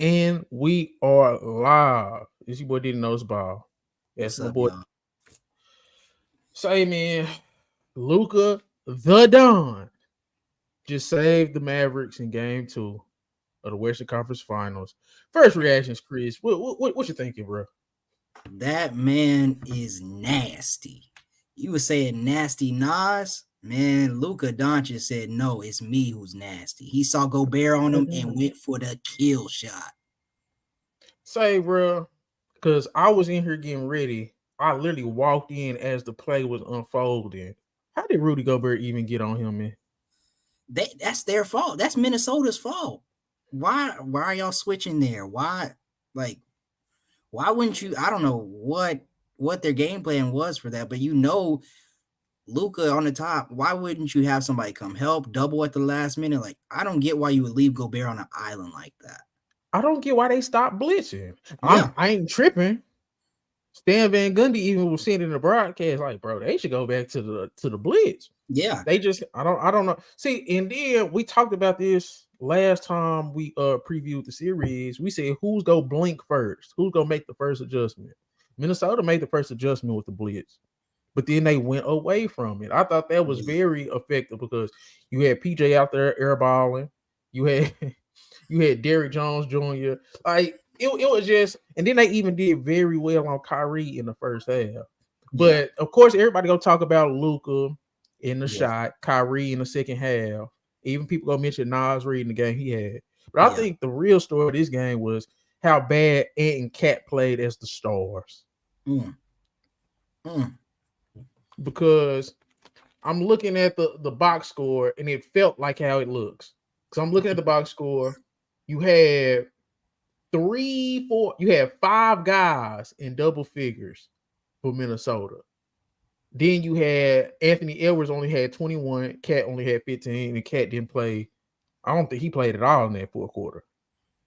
And we are live. It's your boy Didn't Know Ball. That's What's my up, boy. y'all? Say, man, Luka the Don just saved the Mavericks in game 2 of the Western Conference Finals. First reactions, Chris. What you thinking, bro? That man is nasty. You were saying nasty Nas? Man, Luka Doncic said, no, it's me who's nasty. He saw Gobert on him and went for the kill shot. Say, bro, because I was in here getting ready. I literally walked in as the play was unfolding. How did Rudy Gobert even get on him, man? That's their fault. That's Minnesota's fault. Why are y'all switching there? Like why wouldn't you? I don't know what their game plan was for that, but Luca on the top, why wouldn't you have somebody come help double at the last minute? Like, I don't get why you would leave Gobert on an island like that. I don't get why they stopped blitzing. Yeah. I ain't tripping. Stan Van Gundy even was saying in the broadcast, like, bro, they should go back to the blitz. Yeah. They just I don't know. See, and then we talked about this last time we previewed the series. We said who's gonna blink first, who's gonna make the first adjustment. Minnesota made the first adjustment with the blitz, but then they went away from it. I thought that was Yeah. very effective because you had PJ out there airballing, you had you had Derrick Jones Jr. Like it was just, and then they even did very well on Kyrie in the first half. Yeah. But of course, everybody gonna talk about Luka in the Yeah. shot, Kyrie in the second half. Even people gonna mention Nas Reed in the game he had. But I Yeah. think the real story of this game was how bad Ant and Cat played as the stars. Mm. Mm. Because I'm looking at the box score and it felt like how it looks. Because I'm looking at the box score. You had you had 5 guys in double figures for Minnesota. Then you had Anthony Edwards only had 21, Cat only had 15, and Cat didn't play. I don't think he played at all in that fourth quarter,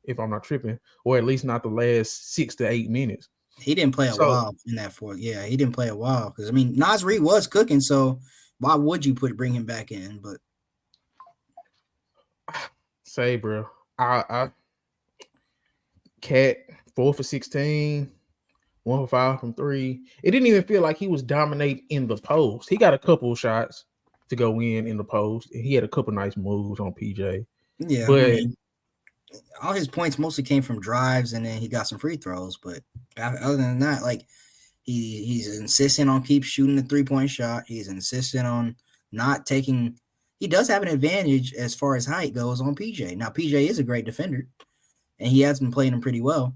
if I'm not tripping, or at least not the last 6 to 8 minutes. He didn't play a So while in that fourth. Yeah, he didn't play a while because I mean Nas Reed was cooking, so why would you bring him back in? But say, bro, I Cat 4 for 16, 1 for 5 from 3. It didn't even feel like he was dominating in the post. He got a couple of shots to go in the post, and he had a couple nice moves on PJ. yeah, I But mean all his points mostly came from drives and then he got some free throws. But other than that, like he's insistent on keep shooting the 3-point shot. He's insistent on not taking. He does have an advantage as far as height goes on PJ. Now PJ is a great defender, and he has been playing him pretty well.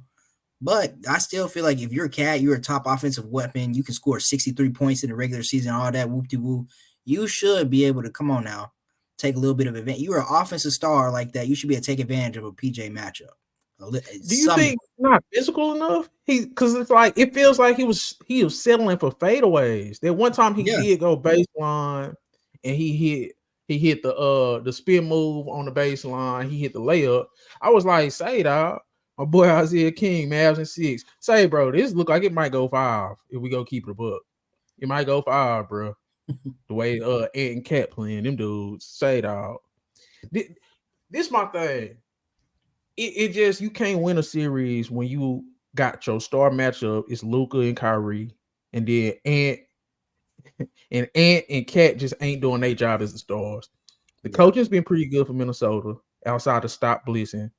But I still feel like if you're a Cat, you're a top offensive weapon. You can score 63 points in the regular season, all that whoop de whoop. You should be able to come on now, take a little bit of advantage. You're an offensive star like that. You should be able to take advantage of a PJ matchup. do you think not physical enough? Because it's like it feels like he was settling for fadeaways. That one time he Yeah. did go baseline and he hit the spin move on the baseline. He hit the layup. I was like, say dog, my boy Isaiah King, Mavs and 6. Say, bro, this look like it might go 5 if we go keep it a buck. It might go 5, bro. The way Ant and Cat playing them dudes. Say dog. This my thing. It just you can't win a series when you got your star matchup. It's Luka and Kyrie, and then Ant and Cat just ain't doing their job as the stars. The coaching's been pretty good for Minnesota outside of stop blitzing.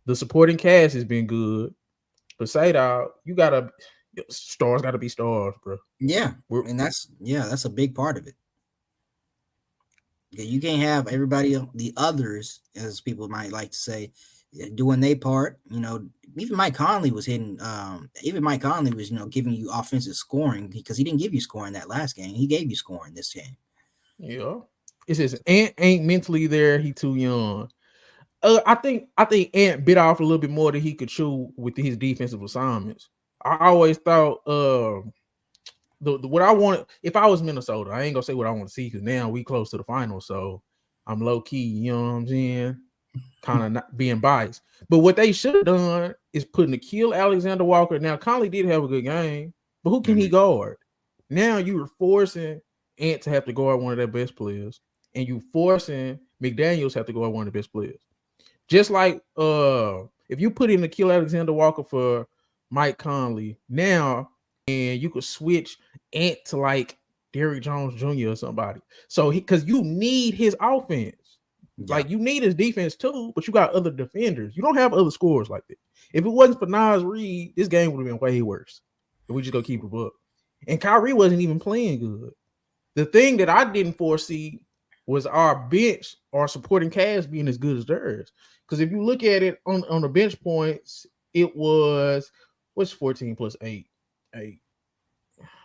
The supporting cast has been good, but say dog, stars gotta be stars, bro. Yeah, and that's a big part of it. You can't have everybody, the others, as people might like to say, doing their part. Even Mike Conley was hitting. Even Mike Conley was, giving you offensive scoring because he didn't give you scoring that last game. He gave you scoring this game. Yeah, it says Ant ain't mentally there. He too young. I think Ant bit off a little bit more than he could chew with his defensive assignments. I always thought what I wanted if I was Minnesota, I ain't gonna say what I want to see because now we close to the final, so I'm low key, you know what I'm saying? Kind of not being biased. But what they should have done is put Nikhil Alexander Walker. Now Conley did have a good game, but who can he guard? Now you were forcing Ant to have to guard one of their best players, and you forcing McDaniels have to guard one of the best players. Just like If you put in Nikhil Alexander Walker for Mike Conley now, and you could switch Ant to like Derrick Jones Jr. or somebody. So because you need his offense. Yeah. Like you need his defense too, but you got other defenders. You don't have other scorers like that. If it wasn't for Nas Reed, this game would have been way worse. If we just go keep it up. And Kyrie wasn't even playing good. The thing that I didn't foresee was our bench, our supporting cast being as good as theirs. Because if you look at it on the bench points, it was what's 14 plus 8? 8.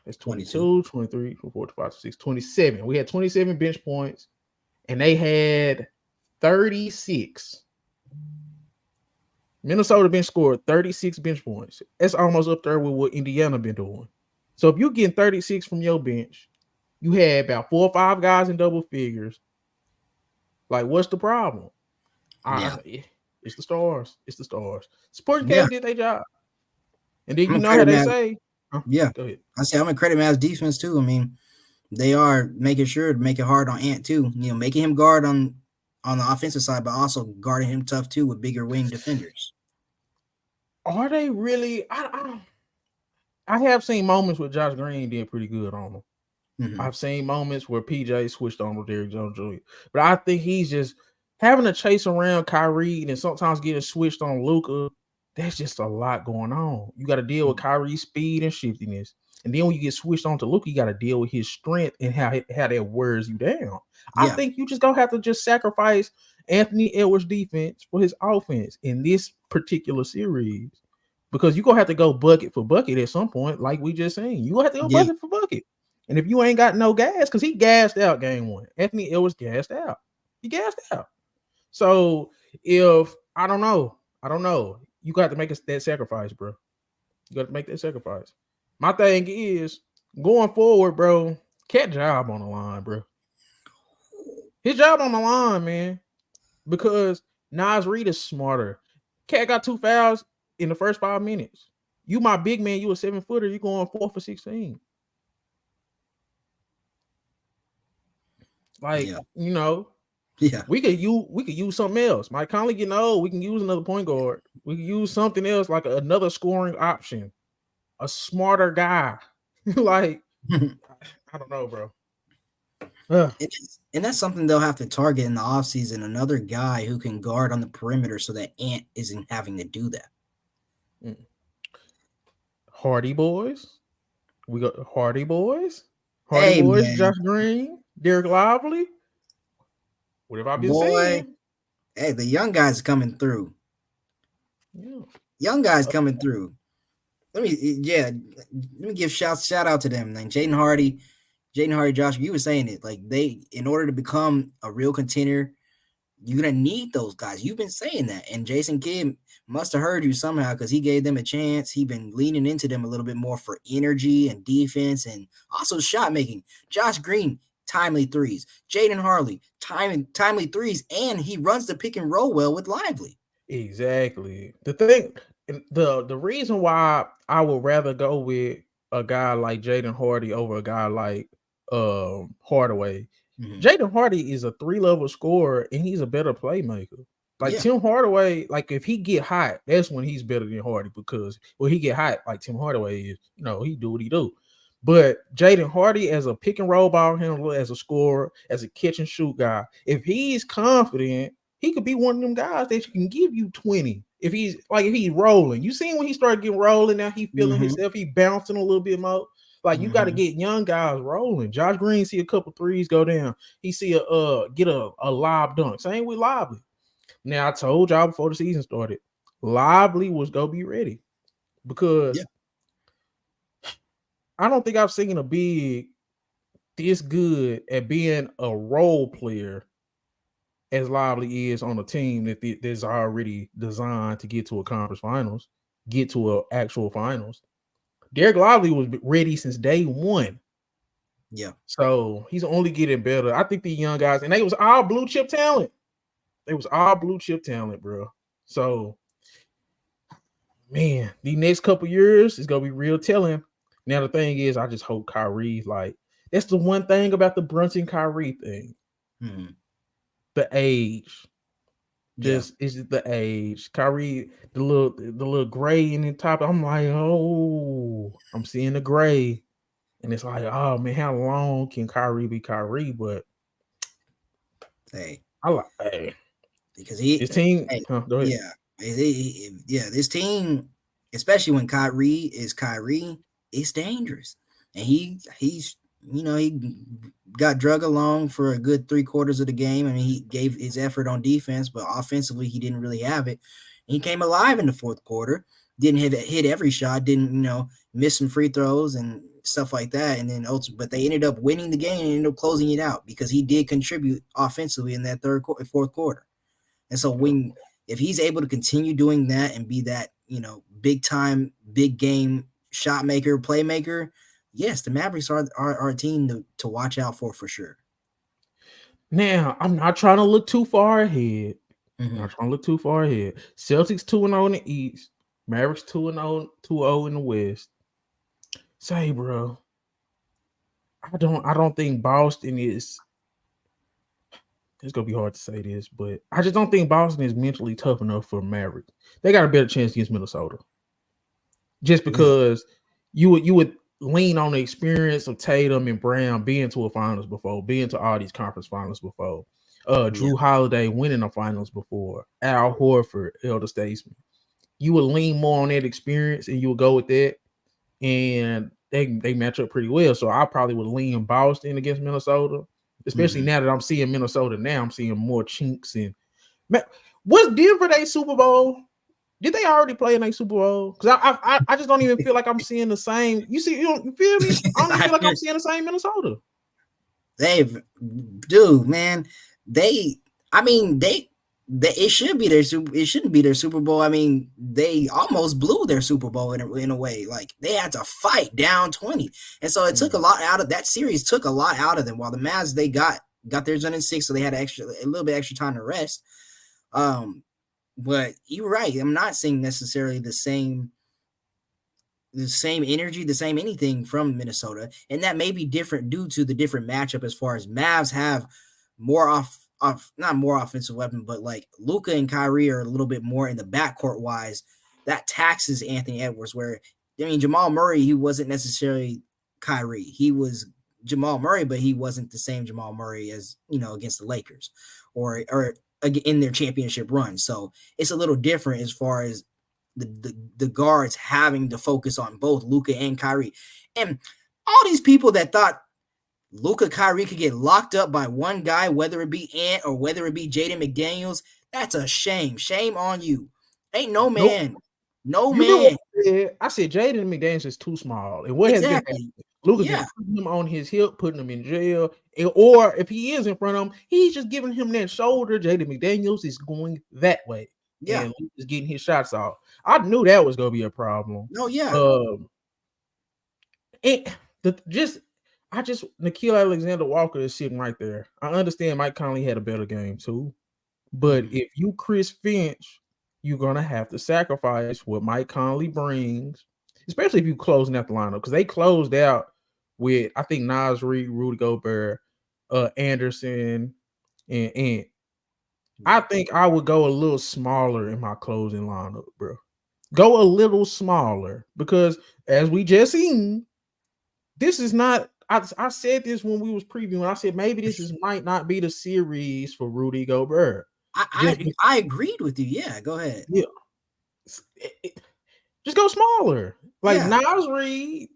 That's 22. 22, 23, 24, 25, 26, 27. We had 27 bench points, and they had 36. Minnesota bench scored 36 bench points. That's almost up there with what Indiana been doing. So if you're getting 36 from your bench, you had about 4 or 5 guys in double figures. Like, what's the problem? Yeah. It's the stars. It's the stars. Sporting Yeah. cast did their job. And then I'm you gonna know how credit they Mavs. say, Yeah. go ahead. I say I'm gonna credit Mavs defense too. I mean, they are making sure to make it hard on Ant too. Making him guard on the offensive side, but also guarding him tough too with bigger wing defenders. Are they really? I have seen moments where Josh Green did pretty good on them. Mm-hmm. I've seen moments where PJ switched on with Derrick Jones Jr. But I think he's just having to chase around Kyrie and sometimes getting switched on Luka. That's just a lot going on. You got to deal with Kyrie's speed and shiftiness. And then when you get switched on to Luka, you got to deal with his strength and how that wears you down. I Yeah. think you just gonna have to just sacrifice Anthony Edwards' defense for his offense in this particular series. Because you're gonna have to go bucket for bucket at some point, like we just seen. You gonna have to go Yeah. bucket for bucket. And if you ain't got no gas, because he gassed out game one. Anthony Edwards gassed out. He gassed out. So if I don't know, you got to make that sacrifice, bro. You got to make that sacrifice. My thing is going forward, bro. Cat job on the line, bro. His job on the line, man. Because Nas Reed is smarter. Cat got 2 fouls in the first 5 minutes. You my big man, you a 7-footer, you going 4 for 16. Like, Yeah. Yeah. We could use something else. Mike Conley getting old. We can use another point guard. We can use something else like another scoring option, a smarter guy. Like, I don't know, bro. And that's something they'll have to target in the offseason. Another guy who can guard on the perimeter so that Ant isn't having to do that. Hardy boys. We got Hardy boys. Hardy Hey, boys, man. Josh Green, Derek Lively. What have I been saying? Hey, the young guys coming through. Yeah. Young guys coming through. Let me give shout out to them. Like Jaden Hardy, Josh, you were saying it. Like in order to become a real contender, you're gonna need those guys. You've been saying that, and Jason Kidd must have heard you somehow because he gave them a chance. He's been leaning into them a little bit more for energy and defense, and also shot making. Josh Green, timely threes. Jaden Harley, timely threes, and he runs the pick and roll well with Lively. Exactly. The reason why I would rather go with a guy like Jaden Hardy over a guy like Hardaway. Mm-hmm. Jaden Hardy is a 3-level scorer and he's a better playmaker. Like Tim Hardaway, like if he get hot, that's when he's better than Hardy because when he get hot, like Tim Hardaway is, he do what he do. But Jaden Hardy as a pick and roll ball handler, as a scorer, as a catch and shoot guy, if he's confident, he could be one of them guys that can give you 20. If he's rolling. You seen when he started getting rolling, now he feeling himself, he bouncing a little bit more. Like you got to get young guys rolling. Josh Green see a couple threes go down. He see get a lob dunk. Same with Lively. Now I told y'all before the season started, Lively was gonna be ready because I don't think I've seen a big this good at being a role player as Lively is on a team that's already designed to get to a conference finals, get to an actual finals. Derek Lively was ready since day one. Yeah. So he's only getting better. I think the young guys, and they was all blue chip talent. Bro. So, man, the next couple years is going to be real telling. Now, the thing is, I just hope Kyrie, that's the one thing about the Brunson Kyrie thing. The age. Yeah. Just it's just the age. Kyrie, the little gray in the top. I'm like, oh, I'm seeing the gray. And it's like, oh man, how long can Kyrie be Kyrie? But Hey, I like, hey, because this team. hey, Huh, go ahead. yeah, yeah, this team, especially when Kyrie is Kyrie, it's dangerous, and he's he got drug along for a good 3 quarters of the game. I mean, he gave his effort on defense, but offensively he didn't really have it. He came alive in the fourth quarter, didn't hit every shot, didn't miss some free throws and stuff like that, and then also, but they ended up winning the game and ended up closing it out because he did contribute offensively in that fourth quarter. And so Yeah. when if he's able to continue doing that and be that, big time, big game shot maker, playmaker, yes, the Mavericks are a team to watch out for sure. Now I'm not trying to look too far ahead. Hmm. Not trying to look too far ahead. Celtics 2-0 in the East. Mavericks 2-0, 2-0 in the West. Say, bro, I don't think Boston is. It's gonna be hard to say this, but I just don't think Boston is mentally tough enough for Mavericks. They got a better chance against Minnesota, just Really? because you would lean on the experience of Tatum and Brown being to a finals before, being to all these conference finals before. Yeah. Drew Holiday winning the finals before, Al Horford, elder statesman. You would lean more on that experience and you would go with that, and they match up pretty well. So I probably would lean Boston against Minnesota, especially Hmm. now that I'm seeing Minnesota. Now I'm seeing more chinks and was Denver they Super Bowl? Did they already play in a Super Bowl? Because I just don't even feel like I'm seeing the same. You see, you feel me? I don't even I feel like I'm feel seeing the same Minnesota. they've, dude, man, they. I mean, they it should be their super. It shouldn't be their Super Bowl. I mean, they almost blew their Super Bowl in a way. Like they had to fight down 20, and so it took a Mm. lot out of that series. Took a lot out of them. While the Mavs they got theirs done in 6, so they had a little bit extra time to rest. Um, but you're right. I'm not seeing necessarily the same energy, the same anything from Minnesota, and that may be different due to the different matchup. As far as Mavs have more off not more offensive weapon, but like Luka and Kyrie are a little bit more in the backcourt wise. That taxes Anthony Edwards. Where I mean Jamal Murray, he wasn't necessarily Kyrie. He was Jamal Murray, but he wasn't the same Jamal Murray as against the Lakers or in their championship run. So it's a little different as far as the guards having to focus on both Luka and Kyrie. And all these people that thought Luka Kyrie could get locked up by one guy, whether it be Ant or whether it be Jaden McDaniels, that's a shame. Shame on you. Ain't no Nope. man, no You remember what man. I said? I said Jaden McDaniels is too small. And what has been Exactly. happening? Luka's been Yeah. putting him on his hip, putting him in jail. Or if he is in front of him, he's just giving him that shoulder. Jaden McDaniels is going that way. Yeah. And Luke is getting his shots off. I knew that was gonna be a problem. No, yeah. Um it the just I just Nikhil Alexander Walker is sitting right there. I understand Mike Conley had a better game too. But Mhm. if you Chris Finch, you're gonna have to sacrifice what Mike Conley brings, especially if you closing out the lineup because they closed out with I think Nas Reed, Rudy Gobert, Anderson, and I Yeah. think I would go a little smaller in my closing lineup, bro. Go a little smaller because as we just seen, this is not. I said this when we was previewing. I said maybe this is might not be the series for Rudy Gobert. I, Just I I agreed with you. Yeah, go ahead. yeah, just go smaller. Like Yeah. Nas Reed,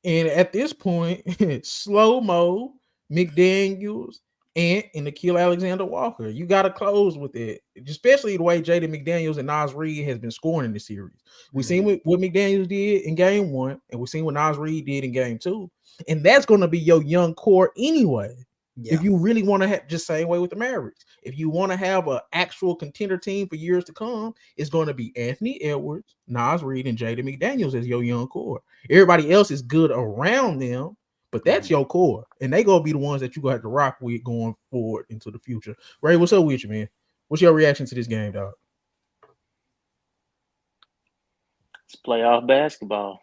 and at this point, slow mo, McDaniels, and Nikhil Alexander Walker. You got to close with it, especially the way Jaden McDaniels and Nas Reed has been scoring in the series. We seen Mhm. what McDaniels did in game one, and we seen what Nas Reed did in game two, and that's going to be your young core anyway. If Yeah. you really want to have just same way with the Mavericks, if you want to have an actual contender team for years to come, it's going to be Anthony Edwards, Nas Reed, and Jaden McDaniels as your young core. Everybody else is good around them, but that's Mhm. your core, and they gonna be the ones that you gonna have to rock with going forward into the future. Ray, what's up with you, man? What's your reaction to this game, dog? It's playoff basketball.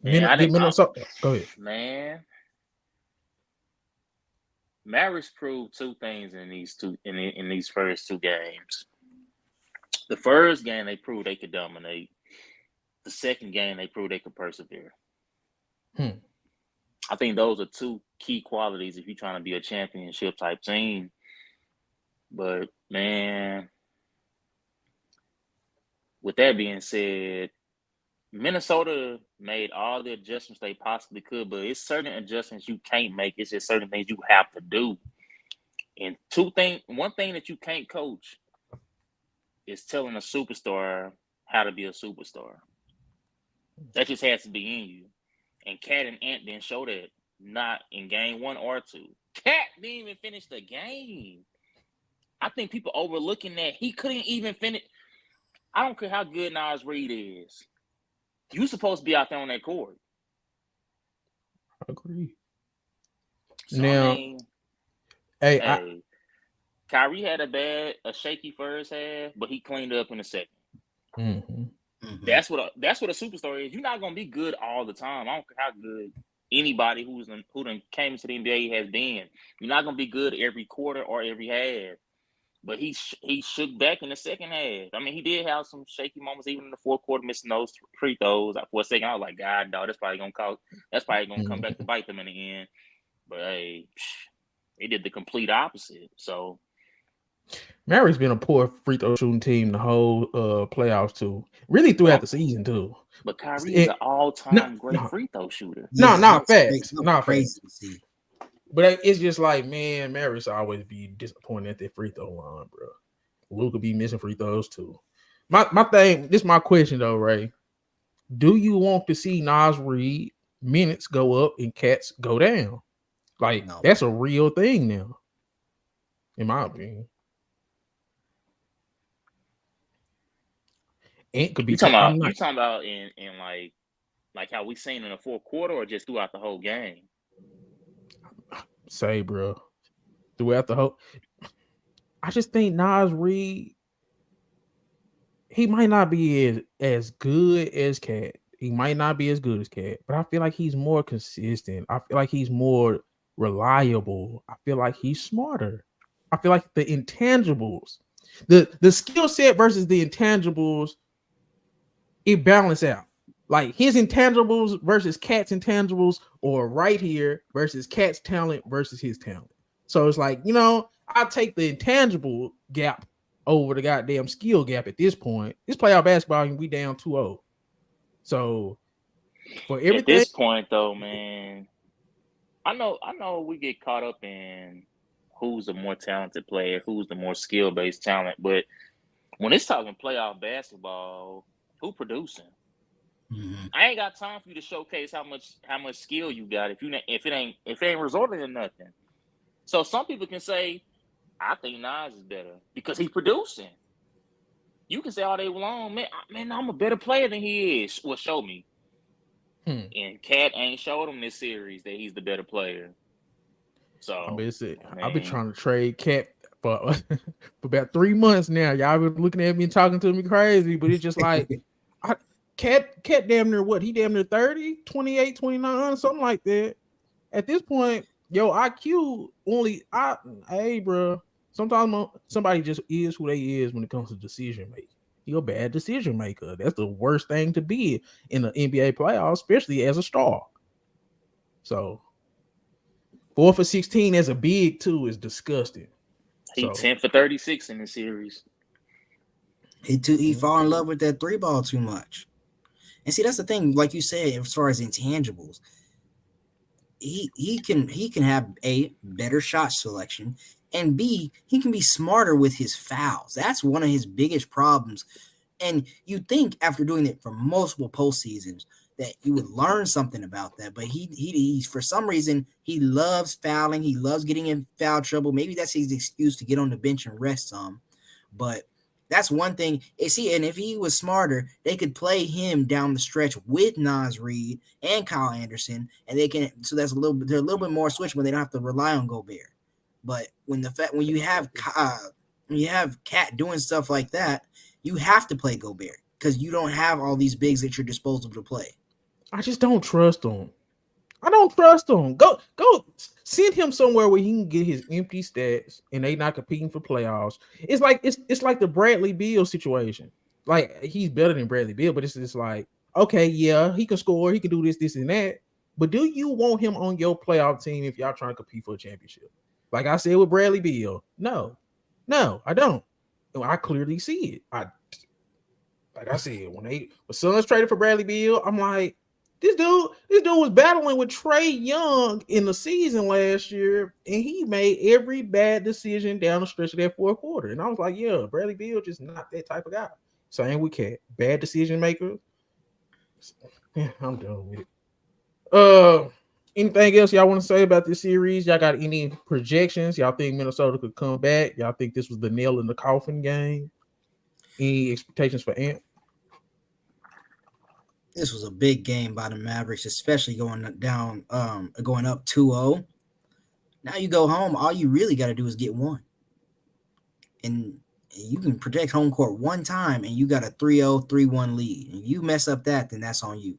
Man, Did Minnesota go ahead? man, Mavericks proved two things in these first two games. The first game they proved they could dominate. The second game they proved they could persevere. Hmm. I think those are two key qualities if you're trying to be a championship type team. But man, with that being said, Minnesota made all the adjustments they possibly could, but it's certain adjustments you can't make. It's just certain things you have to do. And one thing that you can't coach is telling a superstar how to be a superstar. That just has to be in you. And Cat and Ant didn't show that, not in game 1 or 2. Cat didn't even finish the game. I think people overlooking that. He couldn't even finish. I don't care how good Nas Reed is. You supposed to be out there on that court. I agree. So, Now, I mean, hey, Kyrie had a shaky first half, but he cleaned up in the second. Mm-hmm. Mm-hmm. That's what a superstar is. You're not gonna be good all the time. I don't care how good anybody who done came into the NBA has been. You're not gonna be good every quarter or every half. But he shook back in the second half. I mean, he did have some shaky moments, even in the fourth quarter, missing those free throws. For a second, I was like, God, dog, that's probably gonna come back to bite them in the end. But hey, they did the complete opposite. So Mavericks been a poor free throw shooting team the whole playoffs too. Really throughout the season too. But Kyrie is an all-time great free throw shooter. No, not facts. Not crazy facts. to see. But it's just like, man, Mavericks always be disappointed at their free throw line, bro. Luka be missing free throws too. My thing, this is my question though, Ray. Do you want to see Nas Reed minutes go up and Cats go down? Like, No. That's a real thing now, in my opinion. Ant could be. You talking about in like how we seen in the fourth quarter, or just throughout the whole game? Say, bro, throughout the whole. I just think Nas Reed, he might not be as good as Cat. He might not be as good as Cat, but I feel like he's more consistent. I feel like he's more reliable. I feel like he's smarter. I feel like the intangibles, the skill set versus the intangibles, it balance out. Like his intangibles versus Cat's intangibles, or right here versus Cat's talent versus his talent. So it's like, I'll take the intangible gap over the goddamn skill gap at this point. This playoff basketball, we down 2-0. So for everything at this point, though, man, I know we get caught up in who's the more talented player, who's the more skill-based talent, but when it's talking playoff basketball, who producing? Mm-hmm. I ain't got time for you to showcase how much skill you got if it ain't resulting in nothing. So some people can say, I think Nas is better because he's producing. You can say all day long, man, I'm a better player than he is. Well, show me. And Cat ain't showed him this series that he's the better player. So I've been trying to trade Cat for about 3 months now. Y'all been looking at me and talking to me crazy, but it's just like Cat damn near what? He damn near 30, 28, 29, something like that. At this point, yo, IQ hey, bro. Sometimes somebody just is who they is when it comes to decision making. You're a bad decision maker. That's the worst thing to be in the NBA playoffs, especially as a star. So 4 for 16 as a big too is disgusting. He 10 for 36 in the series. He fall in love with that 3-ball too much. And see, that's the thing, like you said, as far as intangibles, he can have a better shot selection, and B, he can be smarter with his fouls. That's one of his biggest problems. And you think after doing it for multiple postseasons that you would learn something about that, but he's for some reason he loves fouling. He loves getting in foul trouble. Maybe that's his excuse to get on the bench and rest some. But that's one thing. And if he was smarter, they could play him down the stretch with Nas Reed and Kyle Anderson, and they can. So they're a little bit more switch when they don't have to rely on Gobert. But when you have Cat doing stuff like that, you have to play Gobert because you don't have all these bigs at your disposal to play. I just don't trust him. I don't trust him. Go send him somewhere where he can get his empty stats and they not competing for playoffs. It's like the Bradley Beal situation. Like he's better than Bradley Beal, but it's just like, okay, yeah, he can score, he can do this, this, and that. But do you want him on your playoff team if y'all trying to compete for a championship? Like I said with Bradley Beal, no, I don't. I clearly see it. Like I said, when Suns traded for Bradley Beal, I'm like, this dude was battling with Trey Young in the season last year, and he made every bad decision down the stretch of that fourth quarter. And I was like, yeah, Bradley Beal just not that type of guy. Same with Cat, bad decision maker. Yeah, I'm done with it. Anything else y'all want to say about this series? Y'all got any projections? Y'all think Minnesota could come back? Y'all think this was the nail in the coffin game? Any expectations for Ant? This was a big game by the Mavericks, especially going up 2-0. Now you go home, all you really got to do is get one. And you can protect home court one time, and you got a 3-0, 3-1 lead. And you mess up that, then that's on you.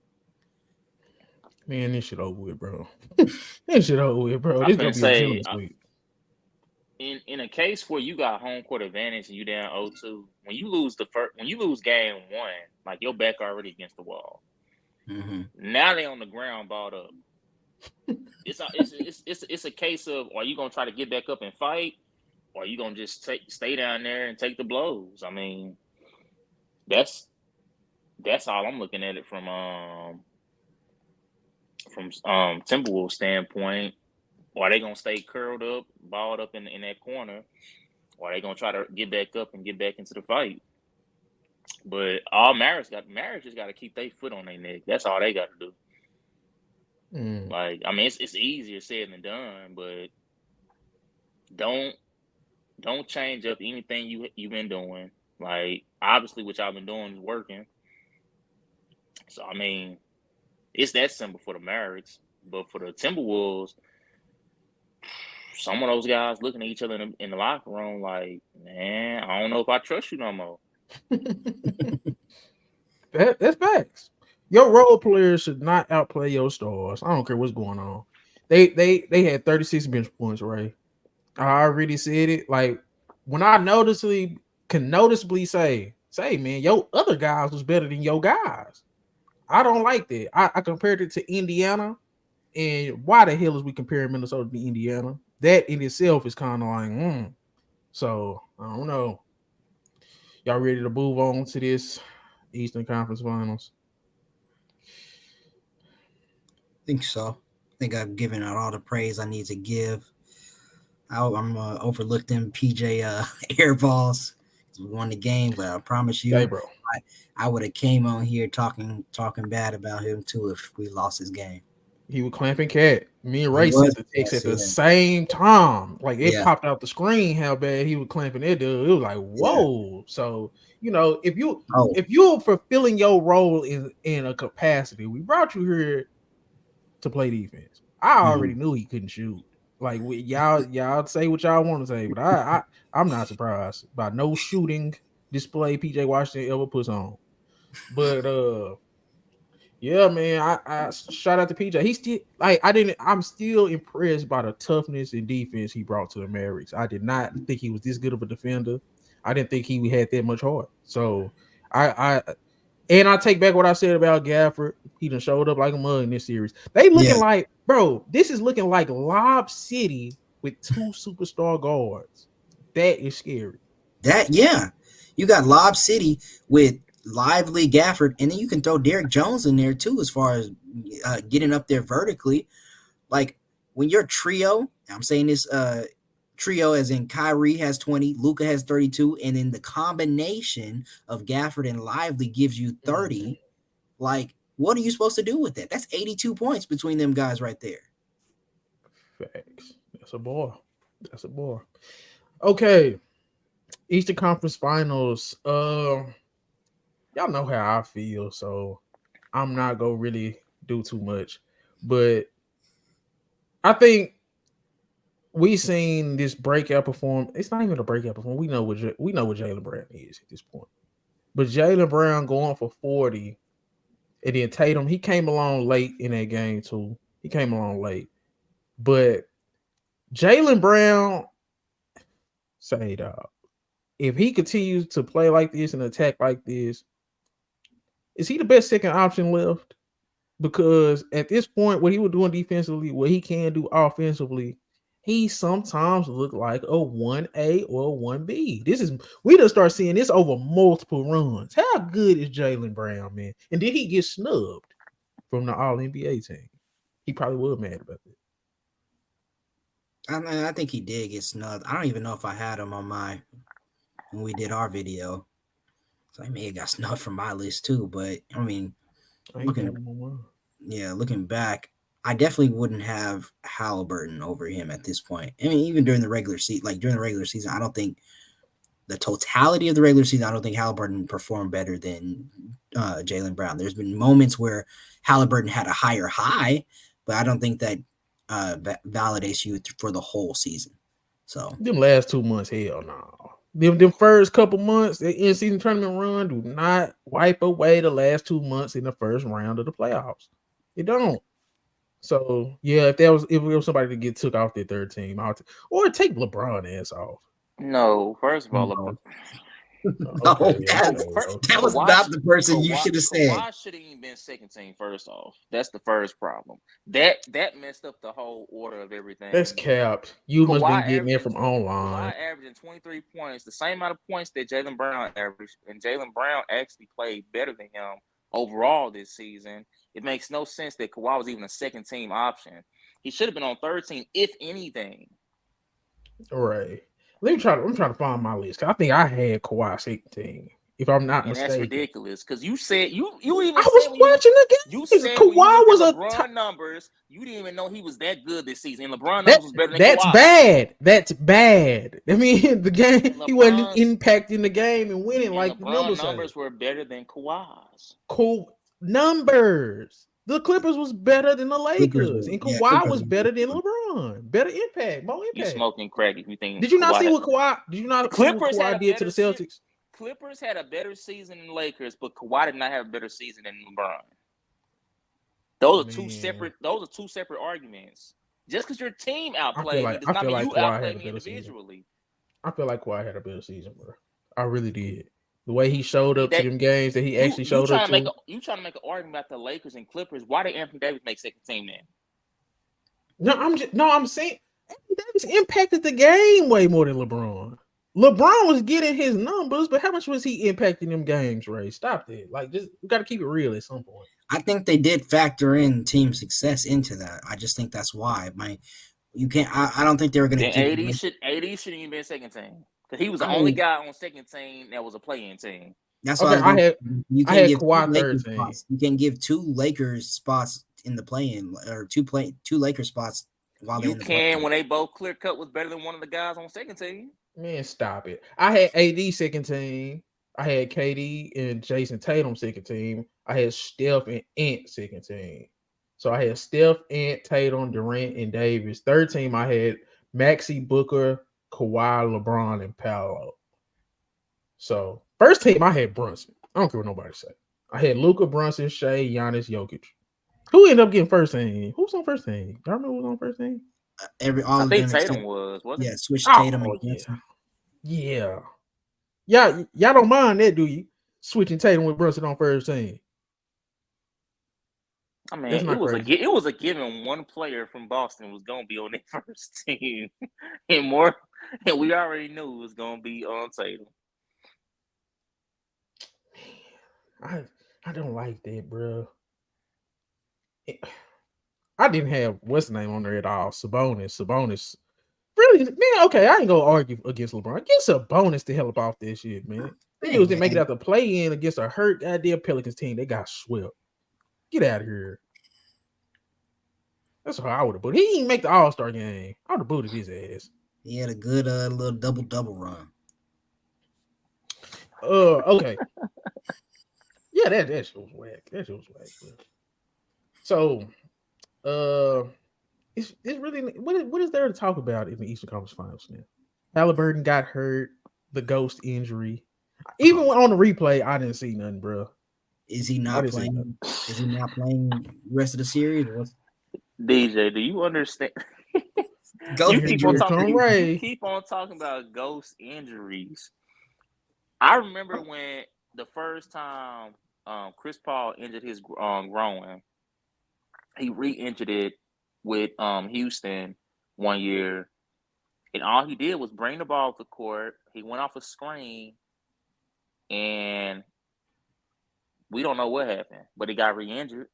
Man, this shit over with, bro. This shit over with, bro. I'm This gonna gonna be a say, gentleman's week. in a case where you got home court advantage and you down 0-2, when you lose game one, like your back already against the wall. Mm-hmm. Now they on the ground balled up. It's a case of, are you gonna try to get back up and fight, or are you gonna just stay down there and take the blows? I mean, that's all I'm looking at it from Timberwolves standpoint. Or are they gonna stay curled up, balled up in that corner, or are they gonna try to get back up and get back into the fight? But all Mavericks just got to keep their foot on their neck. That's all they got to do. Like, I mean, it's easier said than done, but don't change up anything you've been doing. Like, obviously, what y'all been doing is working. So, I mean, it's that simple for the Mavericks. But for the Timberwolves, some of those guys looking at each other in the locker room like, man, I don't know if I trust you no more. That's facts. Your role players should not outplay your stars. I don't care what's going on. They had 36 bench points, right? I already said it. Like when I can noticeably say, man, your other guys was better than your guys. I don't like that. I compared it to Indiana, and why the hell is we comparing Minnesota to Indiana? That in itself is kind of like, So I don't know. Y'all ready to move on to this Eastern Conference Finals? I think so. I think I've given out all the praise I need to give. I'm overlooked them PJ air balls. We won the game, but I promise you, hey, bro. I would have came on here talking bad about him too if we lost this game. He was clamping Cat. Me and Ray sent the text at the same time. Like it popped out the screen how bad he was clamping that dude. It was like, whoa. Yeah. So if you're fulfilling your role in a capacity, we brought you here to play defense. I already knew he couldn't shoot. Like y'all say what y'all want to say, but I'm not surprised by no shooting display PJ Washington ever puts on. But yeah, man, I shout out to PJ. He's still I'm still impressed by the toughness and defense he brought to the Mavericks. I did not think he was this good of a defender. I didn't think he had that much heart. So I take back what I said about Gafford. He done showed up like a mug in this series. They looking like, bro, this is looking like Lob City with two superstar guards. That is scary. You got Lob City with Lively, Gafford, and then you can throw Derrick Jones in there too as far as getting up there vertically. Like when your trio, I'm saying this trio as in Kyrie has 20, Luka has 32, and then the combination of Gafford and Lively gives you 30. Mm-hmm. Like, what are you supposed to do with that? That's 82 points between them guys right there. Facts. That's a ball. Okay. Eastern Conference Finals. Y'all know how I feel, so I'm not gonna really do too much. But I think we seen this breakout perform. It's not even a breakout perform. We know what Jaylen Brown is at this point. But Jaylen Brown going for 40, and then Tatum, he came along late in that game too. He came along late. But Jaylen Brown, say dog, if he continues to play like this and attack like this, is he the best second option left? Because at this point, what he was doing defensively, what he can do offensively, he sometimes look like a 1A or a 1B. We just start seeing this over multiple runs. How good is Jaylen Brown, man? And did he get snubbed from the All NBA team? He probably was mad about it. I think he did get snubbed. I don't even know if I had him on when we did our video. So I may have got snubbed from my list too. But I mean, looking back, I definitely wouldn't have Haliburton over him at this point. I mean, even during the regular season, I don't think the totality of the regular season, I don't think Haliburton performed better than Jaylen Brown. There's been moments where Haliburton had a higher high, but I don't think that validates you for the whole season. So them last 2 months, hell no. Them first couple months, the in-season tournament run do not wipe away the last 2 months in the first round of the playoffs. It don't. So yeah, if it was somebody to get took off their third team, or take LeBron ass off. No, first of all, that was not the person you should have said. Kawhi should have even been second team. First off, that's the first problem. That messed up the whole order of everything. That's capped. You must be getting it from online. Kawhi averaging 23 points, the same amount of points that Jaylen Brown averaged, and Jaylen Brown actually played better than him overall this season. It makes no sense that Kawhi was even a second team option. He should have been on third team, if anything. All right. I'm trying to find my list. I think I had Kawhi second team, if I'm not mistaken. That's ridiculous because you said you even. I was watching the game. You said Kawhi was LeBron numbers. You didn't even know he was that good this season. And LeBron numbers was better than That's Kawhi. bad. That's bad. I mean, the game he wasn't impacting the game and winning like the numbers were better than Kawhi's. Cool numbers. The Clippers was better than the Lakers, and Kawhi was better than LeBron. Better impact, more impact. You smoking crack if you think. Did you not see what Kawhi? Did you not see what Kawhi did to the Celtics? Clippers had a better season than Lakers, but Kawhi did not have a better season than LeBron. Those are two separate arguments. Just because your team outplayed me does not mean you outplayed me individually. I feel like Kawhi had a better season, bro. I really did. The way he showed up to them games that he actually showed up to. You trying to make an argument about the Lakers and Clippers? Why did Anthony Davis make second team then? I'm saying Anthony Davis impacted the game way more than LeBron. LeBron was getting his numbers, but how much was he impacting them games, Ray? Stop that. Like, just we got to keep it real at some point. I think they did factor in team success into that. I just think that's why. You can't. I don't think they were going to. AD shouldn't even been second team. Because he was the only guy on second team that was a playing team. That's why I had Kawhi third team. You can give two Lakers spots in the play-in, or two Lakers spots while you can when they both clear cut was better than one of the guys on second team. Man, stop it. I had AD second team. I had KD and Jason Tatum second team. I had Steph and Ant second team. So I had Steph, Ant, Tatum, Durant, and Davis. Third team, I had Maxey, Booker, Kawhi, LeBron, and Paolo. So first team, I had Brunson. I don't care what nobody say. I had Luka, Brunson, Shea, Giannis, Jokic. Who ended up getting first team? Who's on first team? Y'all remember who was on first team? I think Tatum wasn't it? Switch Tatum. Yeah. Y'all don't mind that, do you? Switching Tatum with Brunson on first team. I mean, it was a given one player from Boston was gonna be on their first team, and we already knew it was gonna be on Tatum. I don't like that, bro. I didn't have what's the name on there at all. Sabonis. Really, man. Okay, I ain't gonna argue against LeBron. Get Sabonis to help off this shit, man. They was to make it out the play in against a hurt goddamn Pelicans team. They got swept. Get out of here. That's how I would have booted. He didn't make the All-Star game. I would have booted his ass. He had a good little double run. Okay. Yeah, that shit was whack. That shit was whack. So, it's really what is there to talk about in the Eastern Conference Finals now? Haliburton got hurt, the ghost injury. Even on the replay, I didn't see nothing, bro. Is he not playing? Is he not playing the rest of the series? DJ, do you understand? Ghost You keep on Here injury. come talking. Ray. You keep on talking about ghost injuries. I remember when the first time Chris Paul injured his groin, he re-injured it with Houston one year, and all he did was bring the ball to the court. He went off a screen, and we don't know what happened, but he got re-injured.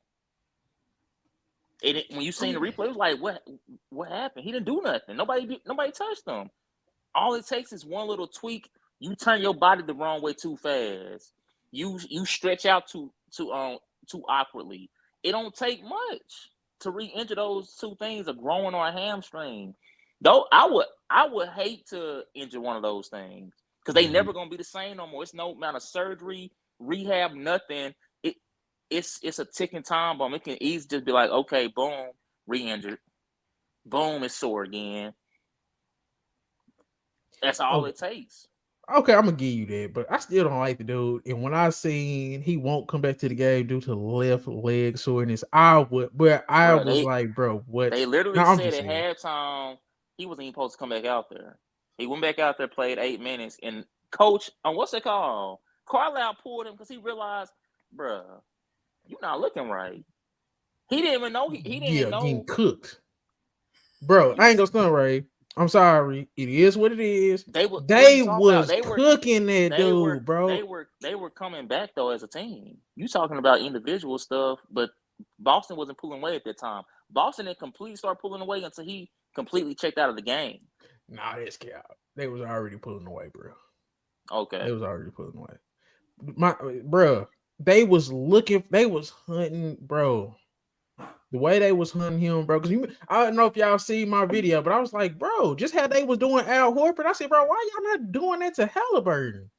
When you seen the replay, it was like, what happened? He didn't do nothing. Nobody touched him. All it takes is one little tweak. You turn your body the wrong way too fast. You stretch out too awkwardly. It don't take much to re-injure those two things, a groin or a hamstring. Though I would hate to injure one of those things because they never gonna be the same no more. It's no amount of surgery, rehab, nothing. It's a ticking time bomb. It can easily just be like, okay, boom, re-injured. Boom, it's sore again. That's all it takes. Okay, I'm gonna give you that, but I still don't like the dude. And when I seen he won't come back to the game due to left leg soreness, I was like, bro, what? They literally no, said at halftime he wasn't even supposed to come back out there. He went back out there, played 8 minutes, and coach what's it called? Carlisle pulled him because he realized, bruh, you're not looking right. He didn't even know. He didn't even know. Getting cooked, bro. I ain't gonna stun, Ray. I'm sorry. It is what it is. They was cooking that dude, bro. They were coming back though as a team. You talking about individual stuff, but Boston wasn't pulling away at that time. Boston didn't completely start pulling away until he completely checked out of the game. Nah, that's cap. They was already pulling away, bro. Okay. They was already pulling away. Bro, they was hunting, bro. The way they was hunting him, bro. Because I don't know if y'all see my video, but I was like, bro, just how they was doing Al Horford. I said, bro, why y'all not doing that to Haliburton?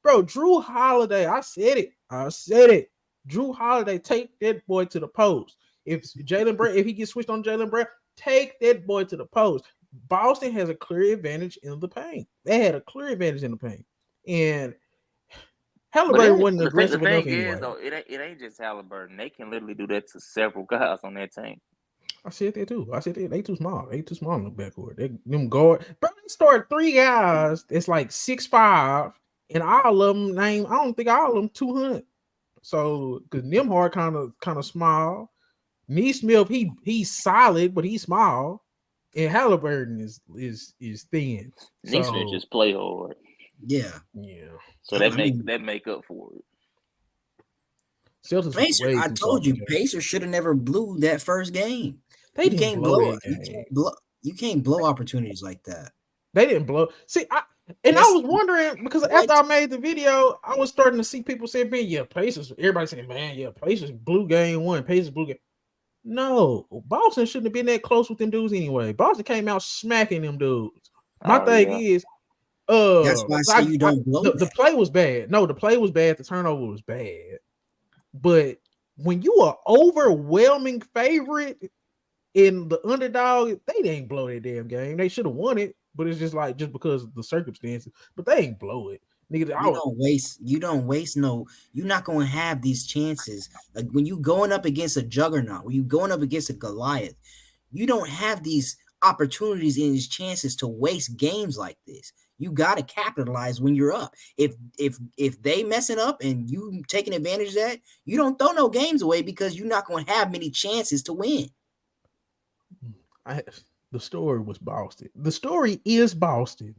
Bro, Drew Holiday. I said it. Drew Holiday, take that boy to the post. If he gets switched on Jaylen Brown, take that boy to the post. Boston has a clear advantage in the paint. They had a clear advantage in the paint. And Haliburton wasn't aggressive enough anyway. Though, it ain't just Haliburton. They can literally do that to several guys on that team. I said that too. I said they too small. They too small in the backcourt. Them guard, bro. They started 3 guys. It's like 6'5", and all of them I don't think all of them 200. So because Nimhard kind of small. Neesmith, he's solid, but he's small. And Haliburton is thin. Neesmith just play hard. Yeah. So that make up for it. I told you, Pacers should have never blew that first game. You can't blow opportunities like that. They didn't blow. See, I was wondering because after I made the video, I was starting to see people saying, "Man, yeah, Pacers." Everybody saying, "Man, yeah, Pacers blew game 1. Pacers blew game." No, Boston shouldn't have been that close with them dudes anyway. Boston came out smacking them dudes. My thing is, that's why I say you don't blow. The play was bad. No, the play was bad. The turnover was bad. But when you are overwhelming favorite in the underdog, they didn't blow that damn game. They should have won it, but it's just because of the circumstances. But they ain't blow it. Nigga, you don't waste no. You're not going to have these chances. Like when you going up against a juggernaut, when you going up against a Goliath, you don't have these opportunities and these chances to waste games like this. You got to capitalize when you're up. If they messing up and you taking advantage of that, you don't throw no games away because you're not going to have many chances to win. The story was Boston. The story is Boston.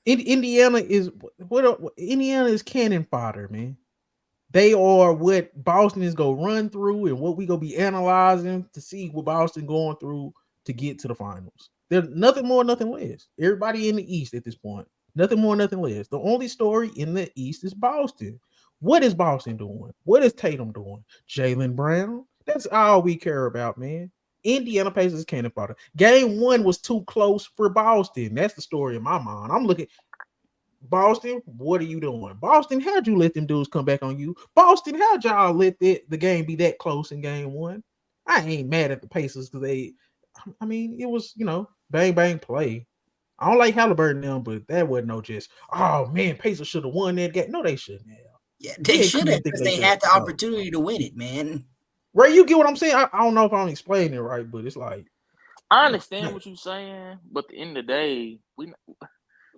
Indiana is cannon fodder, man. They are what Boston is gonna run through and what we gonna be analyzing to see what Boston going through to get to the finals. There's nothing more, nothing less. Everybody in the East at this point, nothing more, nothing less. The only story in the East is Boston. What is Boston doing? What is Tatum doing? Jaylen Brown? That's all we care about, man. Indiana Pacers cannon fodder. Game 1 was too close for Boston. That's the story in my mind. I'm looking, Boston, what are you doing? Boston, how'd you let them dudes come back on you? Boston, how'd y'all let the game be that close in game 1? I ain't mad at the Pacers because it was, bang, bang play. I don't like Haliburton now, but that wasn't no just, oh, man, Pacers should have won that game. No, they shouldn't have. Yeah, they should have because they had the opportunity to win it, man. Ray, you get what I'm saying? I don't know if I'm explaining it right, but it's like I understand what you're saying, but at the end of the day,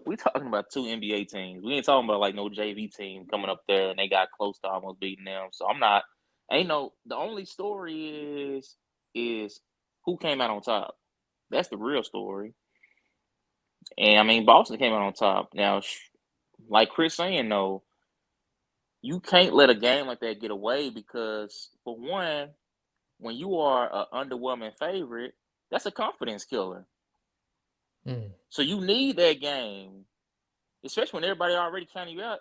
we talking about two NBA teams. We ain't talking about like no JV team coming up there and they got close to almost beating them. So I'm not. Ain't no. The only story is who came out on top. That's the real story. And I mean, Boston came out on top. Now, like Chris saying though, you can't let a game like that get away because for one, when you are an underwhelming favorite, that's a confidence killer. So you need that game, especially when everybody already counting you out.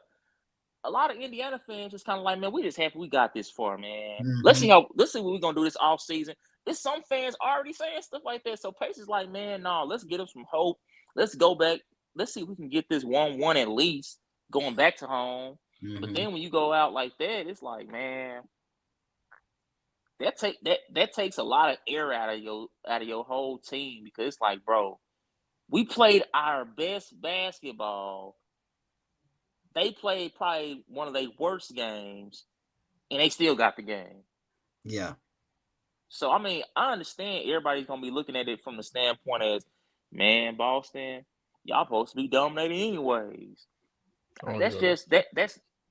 A lot of Indiana fans just kind of like, man, we just happy we got this far, man. Let's see what we're gonna do this off season. There's some fans already saying stuff like that. So Pace is like, man, no, let's get them some hope. Let's go back. Let's see if we can get this 1-1 at least going back to home. But then when you go out like that, it's like, man, that takes a lot of air out of your whole team because it's like, bro, we played our best basketball. They played probably one of their worst games, and they still got the game. Yeah. So, I mean, I understand everybody's going to be looking at it from the standpoint as, man, Boston, y'all supposed to be dominating anyways.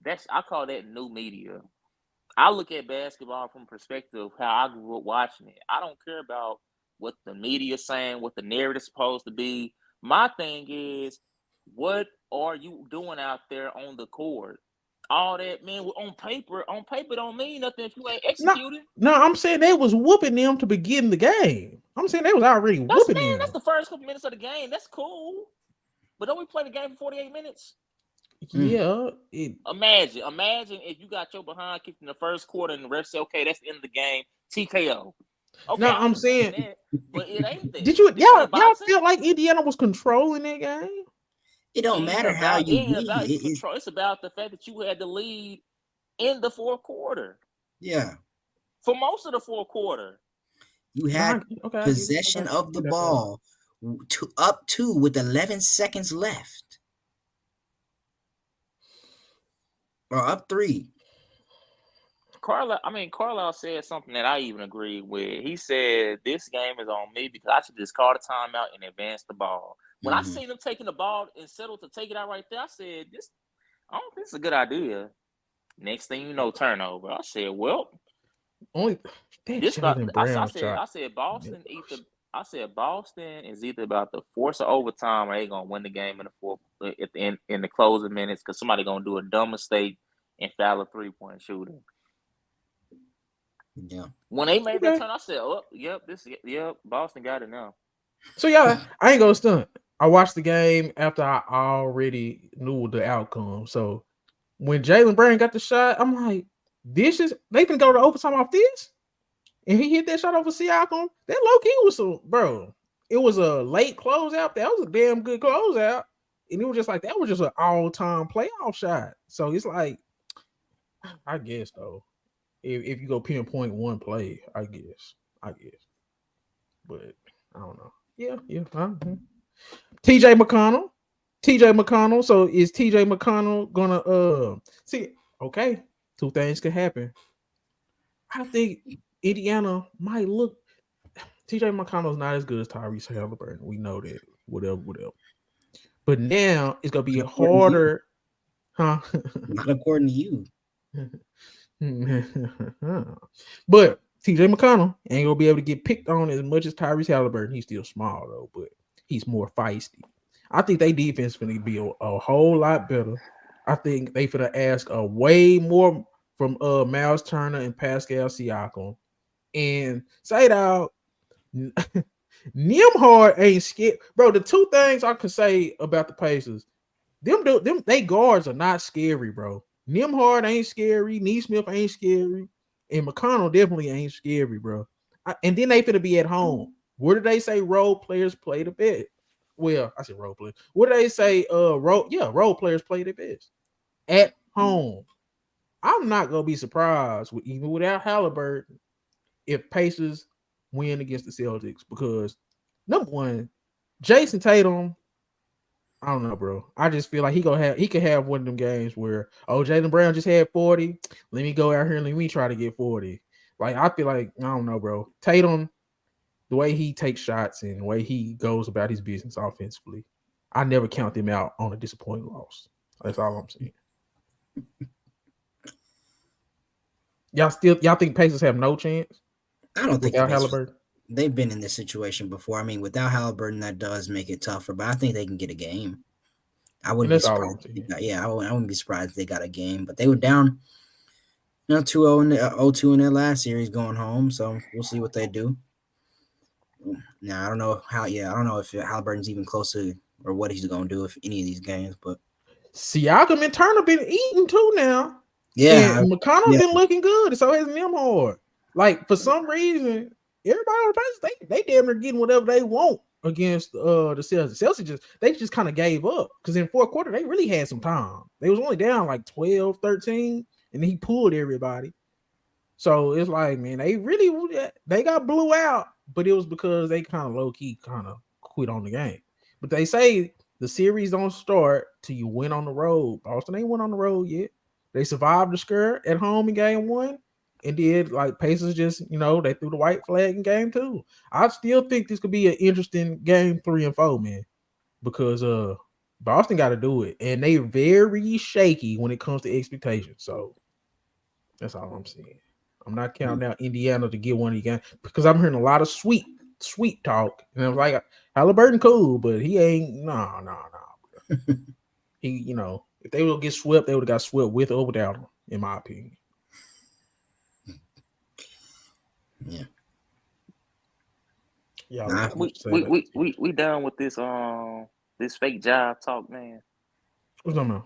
That's I call that new media. I look at basketball from perspective of how I grew up watching it. I don't care about what the media's saying, what the narrative's supposed to be. My thing is, what are you doing out there on the court? All that, man, on paper don't mean nothing if you ain't executing. No, I'm saying they was whooping them to begin the game. I'm saying they was already whooping them. That's the first couple minutes of the game. That's cool. But don't we play the game for 48 minutes? Yeah. Imagine if you got your behind kicked in the first quarter and the ref say, okay, that's the end of the game. TKO. Okay, no, I'm saying that, but it ain't that. Y'all feel like Indiana was controlling that game? It don't matter how you beat it. It's about the fact that you had the lead in the fourth quarter. Yeah. For most of the fourth quarter. You had possession of the ball up to with 11 seconds left. Or up 3. Carlisle said something that I even agreed with. He said, this game is on me because I should just call the timeout and advance the ball. When I seen them taking the ball and settle to take it out right there, I said, I don't think it's a good idea. Next thing you know, turnover. I said, well, I said Boston is either about to force an overtime or they gonna win the game in the fourth at the end in the closing minutes because somebody gonna do a dumb mistake and foul a 3-point shooter. Yeah. When they made that turn, I said, "Oh, yep, Boston got it now." So yeah, I ain't gonna stunt. I watched the game after I already knew the outcome. So when Jaylen Brown got the shot, I'm like, they can go to overtime off this, and he hit that shot over Siakam. That low key was bro. It was a late closeout. That was a damn good closeout, and it was just like that was just an all-time playoff shot. So it's like, I guess though. If you go pinpoint one play, I guess. But I don't know. Yeah. TJ McConnell. So is TJ McConnell gonna see? Okay, two things could happen. I think Indiana might look. TJ McConnell's not as good as Tyrese Haliburton. We know that. Whatever. But now it's gonna be harder, huh? Not according to you. But TJ McConnell ain't gonna be able to get picked on as much as Tyrese Haliburton. He's still small though, but he's more feisty. I think they defense gonna be a whole lot better. I think they finna ask a way more from Miles Turner and Pascal Siakam. And say out Nembhard ain't scared. Bro, the two things I can say about the Pacers, they guards are not scary, bro. Nembhard ain't scary. Neesmith ain't scary. And McConnell definitely ain't scary, bro. And then they finna be at home. Where did they say role players play the best? Well, I said role players. What did they say? Role players play the best at home. I'm not gonna be surprised even without Haliburton if Pacers win against the Celtics because number one, Jason Tatum. I don't know, bro. I just feel like he could have one of them games where Jaylen Brown just had 40. Let me go out here and let me try to get 40. Like I feel like I don't know, bro. Tatum, the way he takes shots and the way he goes about his business offensively, I never count him out on a disappointing loss. That's all I'm saying. Y'all think Pacers have no chance I don't think without Haliburton? they've been in this situation before. I mean, without Haliburton, that does make it tougher, but I think they can get a game. I And wouldn't be that's all I'm surprised. saying. I wouldn't be surprised if they got a game, but they were down, 2-0 in the 0-2 in their last series going home. So we'll see what they do. Now I don't know how. Yeah, I don't know if Haliburton's even close to or what he's going to do if any of these games. But Siakam and Turner been eating too now. yeah, And McConnell been looking good. So has Nimhard. Like for some reason, everybody on the Pacers, they damn near getting whatever they want against the Celtics. Celtics just kind of gave up because in fourth quarter they really had some time. They was only down like 12, 13, and then he pulled everybody. So it's like, man, they got blew out, but it was because they kind of low key kind of quit on the game. But they say the series don't start till you win on the road. Boston ain't went on the road yet. They survived the scare at home in game one. And did like Pacers just, they threw the white flag in game two. I still think this could be an interesting game 3 and 4, man, because Boston got to do it, and they very shaky when it comes to expectations. So that's all I'm saying. I'm not counting out Indiana to get one of the games because I'm hearing a lot of sweet talk, and I'm like, Haliburton cool, but he ain't. No. He, if they would get swept, they would have got swept with or without him, in my opinion. Yeah. Yeah, we done with this this fake job talk, man. What's going on?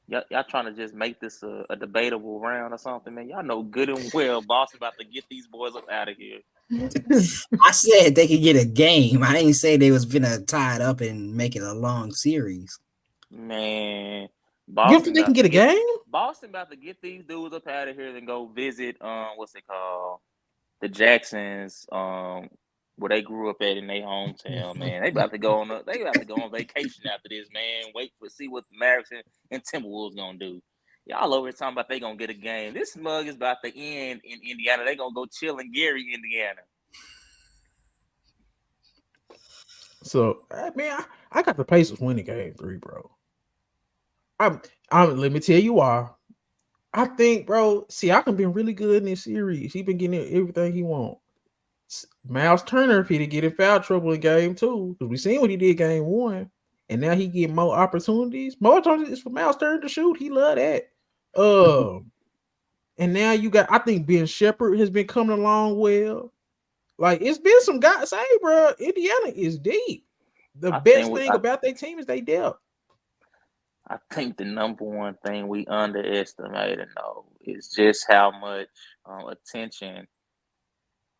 Y'all trying to just make this a debatable round or something, man. Y'all know good and well Boston about to get these boys up out of here. I said they could get a game. I didn't say they was gonna tie it up and make it a long series. Man, You think they can get a game? Boston about to get these dudes up out of here and go visit what's it called? The Jacksons, where they grew up at in their hometown, man. They about to go on vacation after this, man. Wait for see what the Mavs and Timberwolves gonna do. Y'all over here talking about they gonna get a game. This mug is about to end in Indiana. They gonna go chill in Gary, Indiana. So, man, I got the Pacers winning game 3, bro. Let me tell you why. I think, bro, Siakam been really good in this series. He been getting everything he want. Miles Turner, if he'd get in foul trouble in game 2, because we seen what he did game 1, and now he get more opportunities. More opportunities for Miles Turner to shoot. He love that. And now you got, I think Ben Shepherd has been coming along well. Like, it's been some guys say, bro, Indiana is deep. The best thing about their team is they depth. I think the number one thing we underestimated, though, is just how much attention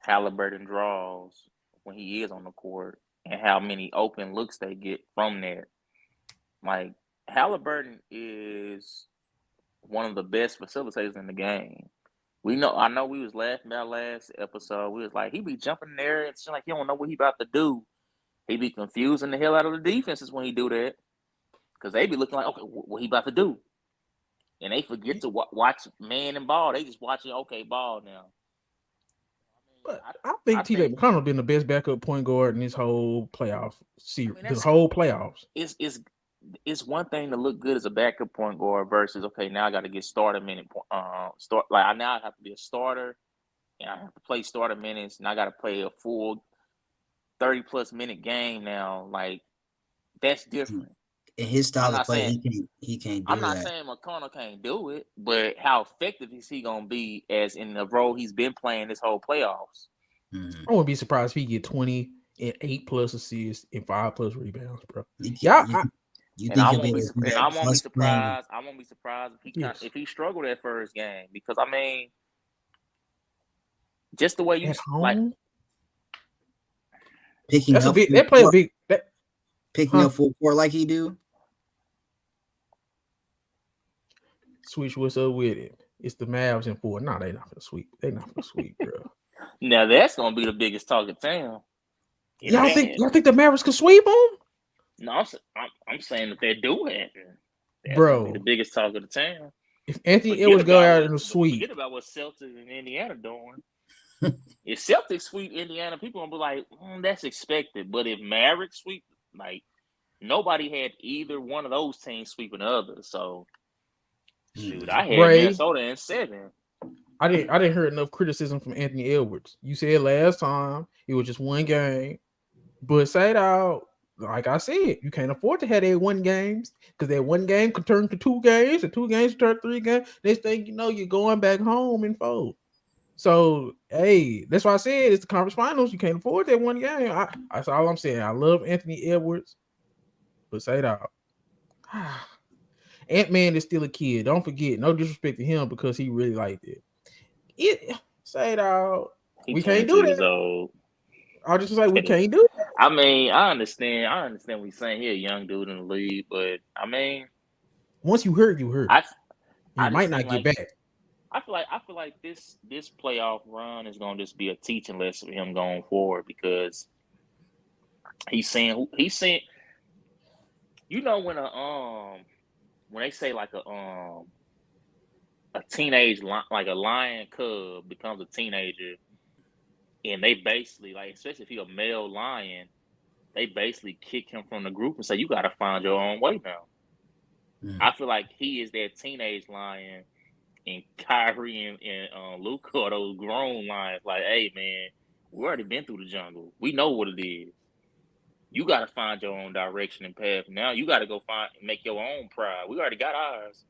Haliburton draws when he is on the court and how many open looks they get from there. Like, Haliburton is one of the best facilitators in the game. I know we was laughing about last episode. We was like, he be jumping there. It's like he don't know what he about to do. He be confusing the hell out of the defenses when he do that. Because they be looking like, okay, what he about to do? And they forget to watch man and ball. They just watching, okay, ball now. But I think T.J. McConnell been the best backup point guard in this whole playoff series. The whole playoffs. It's one thing to look good as a backup point guard versus, okay, now I got to get starter minute. Now I have to be a starter, and I have to play starter minutes, and I got to play a full 30-plus minute game now. Like, that's different. In his style of play, he can't do that. I'm not saying McConnell can't do it, but how effective is he going to be as in the role he's been playing this whole playoffs? I wouldn't be surprised if he get 20 and 8+ assists and 5+ rebounds, bro. I won't be surprised. I won't be surprised if he struggled that first game because I mean, just the way you like picking up, picking up full court like he do. Switch what's up with it. It's the Mavs in 4. No, they're not gonna sweep. They're not gonna sweep, bro. Now that's gonna be the biggest talk of town. Y'all think the Mavericks can sweep them? No, I'm saying that they do happen. That's bro. gonna be the biggest talk of the town. If Anthony Forget Edwards go about out what in a sweep, forget about what Celtics and Indiana doing. If Celtics sweep Indiana, people gonna be like, that's expected. But if Mavericks sweep, like nobody had either one of those teams sweeping the other. So shoot, I had Ray, Minnesota in 7. I didn't hear enough criticism from Anthony Edwards. You said last time it was just one game, but say it out. Like I said, you can't afford to have that one games because that one game could turn to 2 games, and 2 games turn 3 games. Next thing you know, you're going back home in 4. So hey, that's why I said it's the conference finals. You can't afford that one game. That's all I'm saying. I love Anthony Edwards, but say it out. Ant-Man is still a kid. Don't forget, no disrespect to him because he really liked it. Say it out. He We can't 22 do years that. old. I'll just like we can't do that. I mean, I understand what you're saying. He a young dude in the league, but I mean, Once you hurt, you hurt. I You just might not think get like back. I feel like this playoff run is gonna just be a teaching lesson for him going forward because he's saying you know when they say like a teenage like a lion cub becomes a teenager and they basically like especially if he's a male lion they basically kick him from the group and say you got to find your own way now. I feel like he is that teenage lion and Kyrie and Luka are those grown lions like hey man we already been through the jungle we know what it is. You got to find your own direction and path. Now you got to go find and make your own pride. We already got ours.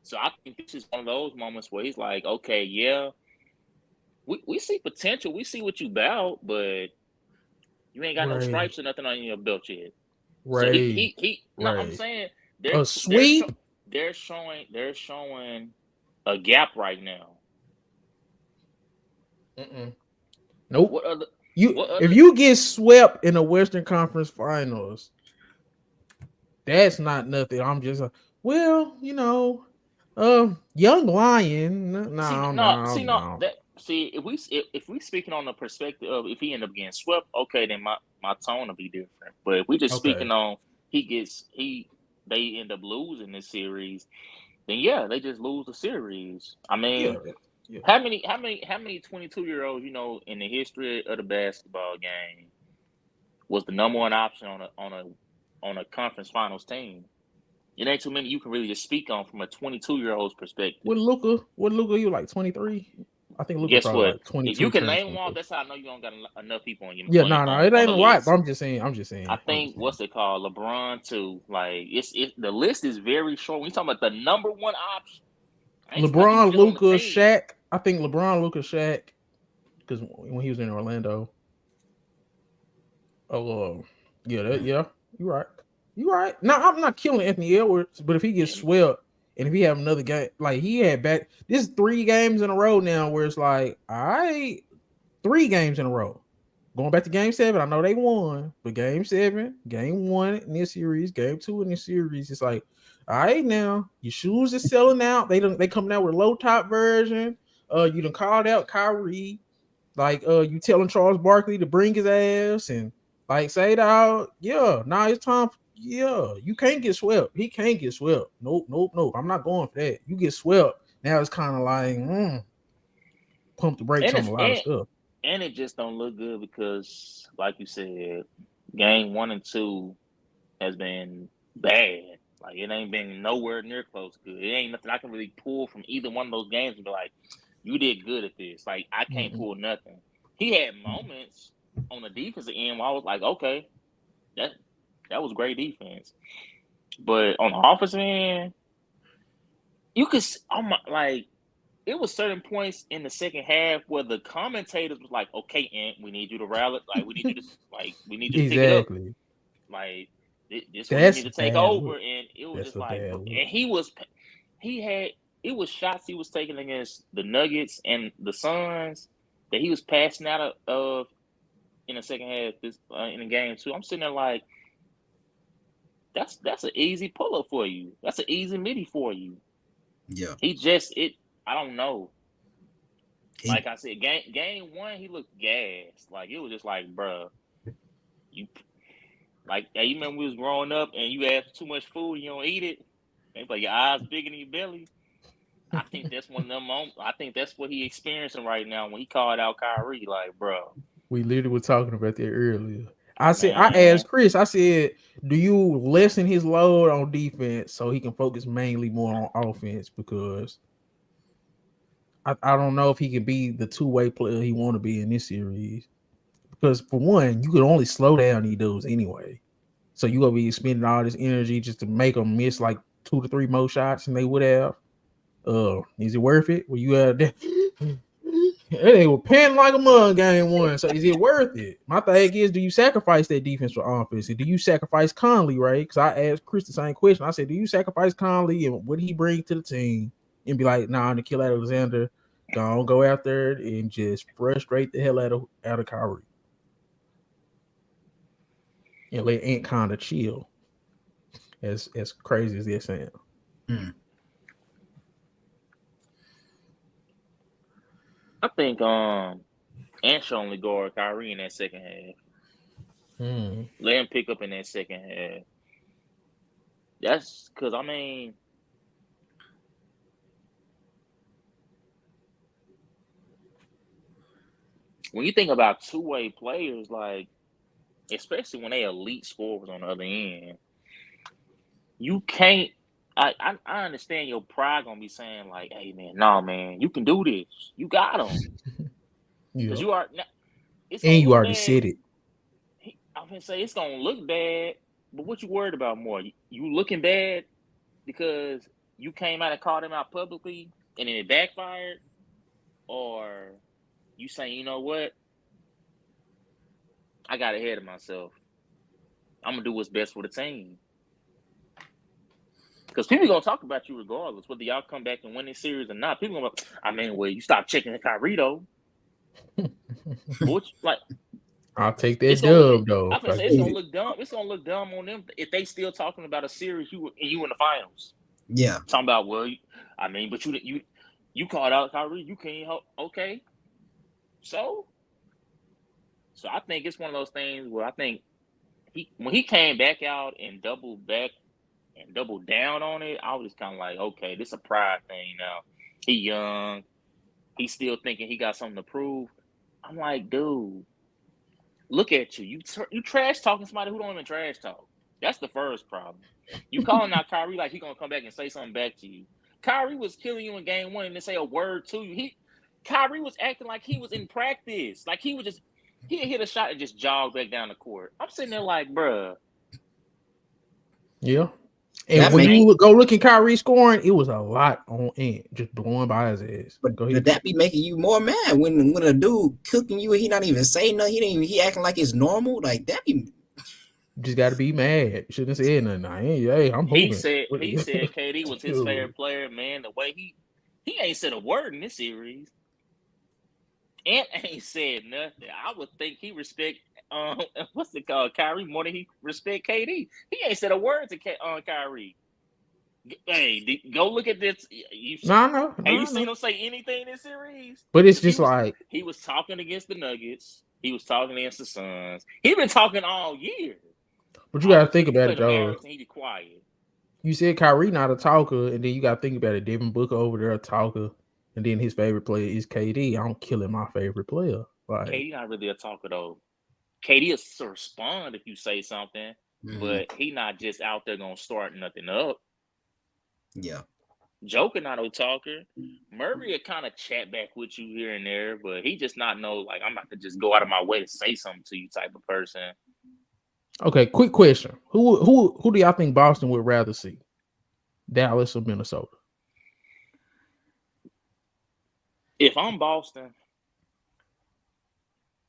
So I think this is one of those moments where he's like, okay, yeah, we see potential. We see what you about, but you ain't got no Right. stripes or nothing on your belt yet. So Right. no, I'm Right. saying A sweep. they're showing a gap right now. Nope. What other If you get swept in the Western Conference Finals, that's not nothing. I'm just well, young lion. No. if we speaking on the perspective of if he end up getting swept, okay, then my tone will be different. But if we just Okay. speaking on they end up losing this series, then yeah, they just lose the series. I mean, Yeah. how many 22-year-olds in the history of the basketball game was the number one option on a conference finals team? It ain't too many you can really just speak on from a 22-year-old's perspective. What Luka, you like 23? I think Luka Guess probably what? like If you 22 can turns name them all, 23. that's how I know you don't got enough people on your Yeah, no, it on ain't the a lot, but list. I'm just saying. I think what's it called, LeBron too. Like the list is very short. When you talking about the number one option, I ain't talking about people LeBron, just on the Luka, team. Shaq. I think LeBron, Luka, Shaq, because when he was in Orlando. Oh, you're right. You're right. Now I'm not killing Anthony Edwards, but if he gets And swept and if he have another game, like he had back, this is 3 games in a row now where it's like, all right, 3 games in a row. Going back to game 7, I know they won, but game 7, game 1 in this series, game 2 in this series, it's like, all right, now your shoes is selling out. They coming out with a low top version. You done called out Kyrie, like you telling Charles Barkley to bring his ass and like say it out. Yeah, now it's time. Yeah, you can't get swept. He can't get swept. Nope. I'm not going for that. You get swept. Now it's kind of like pump the brakes and on it's a lot of stuff. and it just don't look good because, like you said, game 1 and 2 has been bad. Like it ain't been nowhere near close good. It ain't nothing I can really pull from either one of those games and be like, you did good at this. Like I can't pull nothing. He had moments on the defensive end where I was like, okay, that was great defense. But on the offensive end, you could like it was certain points in the second half where the commentators was like, okay, Ant, we need you to rally. Like we need you to pick it up. Exactly. Like this one you That's need to take bad over, look. and it was That's just a like, bad look. and he had it was shots he was taking against the Nuggets and the Suns that he was passing out of in the second half in the game too. I'm sitting there like, that's an easy pull up for you. That's an easy midi for you. Yeah. I don't know. Like I said, game 1 he looked gassed. Like it was just like, bruh, you. Like, hey, you remember we was growing up and you asked too much food, you don't eat it. And like your eyes bigger than your belly. I think that's one of them moments. I think that's what he experiencing right now when he called out Kyrie. Like, bro, We literally were talking about that earlier. I man, asked Chris, I said, do you lessen his load on defense so he can focus mainly more on offense? Because I don't know if he can be the two-way player he want to be in this series. Because for one, you could only slow down these dudes anyway. So you gonna be spending all this energy just to make them miss like 2 to 3 more shots than they would have. Is it worth it? Well, you they were panting like a mug game one. So is it worth it? My thing is, do you sacrifice that defense for offense? And do you sacrifice Conley, right? Because I asked Chris the same question. I said, do you sacrifice Conley and what he bring to the team? And be like, nah, Nikhil Alexander, go out there and just frustrate the hell out of Kyrie. And let Ant kind of chill. As crazy as that sounds. I think Ant should only guard Kyrie in that second half. Let him pick up in that second half. That's because when you think about two-way players, like especially when they elite scorers on the other end, you can't. I understand your pride gonna be saying like, "Hey man, no man, you can do this. You got them." Because you are. It's and gonna you look already bad. said it. I'm gonna say it's gonna look bad, but what you worried about more? You looking bad because you came out and called him out publicly and then it backfired, or you saying, you know what? I got ahead of myself. I'm gonna do what's best for the team. Because people gonna talk about you regardless, whether y'all come back and win this series or not. People gonna, well, you stop checking the Kyrie though. I'll take that dub though. I'm gonna say it's gonna look dumb. It's gonna look dumb on them if they still talking about a series you in the finals. Yeah, talking about but you called out Kyrie. You can't help. Okay, so I think it's one of those things where I think when he came back out and doubled back and doubled down on it, I was kind of like, okay, this is a pride thing now. He young, he's still thinking he got something to prove. I'm like, dude, look at you. You trash talking somebody who don't even trash talk. That's the first problem. You calling out Kyrie like he gonna come back and say something back to you. Kyrie was killing you in game one and then say a word to you. Kyrie was acting like he was in practice. Like he hit a shot and just jog back down the court. I'm sitting there like, bruh. Yeah. And when you go look at Kyrie scoring, it was a lot on Ant, just blowing by his ass. But that be making you more mad when a dude cooking you and he not even saying nothing. He acting like it's normal. Like that be. Just got to be mad. Shouldn't have said nothing. I'm hoping. He said KD was his favorite player, man. The way he ain't said a word in this series. Ant ain't said nothing. I would think he respect what's it called, Kyrie, more than he respect KD. He ain't said a word to Kyrie. Hey, go look at this. You seen him say anything in this series? But it's just he was talking against the Nuggets. He was talking against the Suns. He been talking all year. But you got to think about it, though. He be quiet. You said Kyrie not a talker, and then you got to think about it. Devin Booker over there a talker, and then his favorite player is KD. I'm killing my favorite player. KD not really a talker though. KD will respond if you say something, but he not just out there gonna start nothing up. Yeah. Joker not a talker. Murray will kind of chat back with you here and there, but he just not know like I'm about to just go out of my way to say something to you type of person. Okay, quick question. Who do y'all think Boston would rather see? Dallas or Minnesota? If I'm Boston,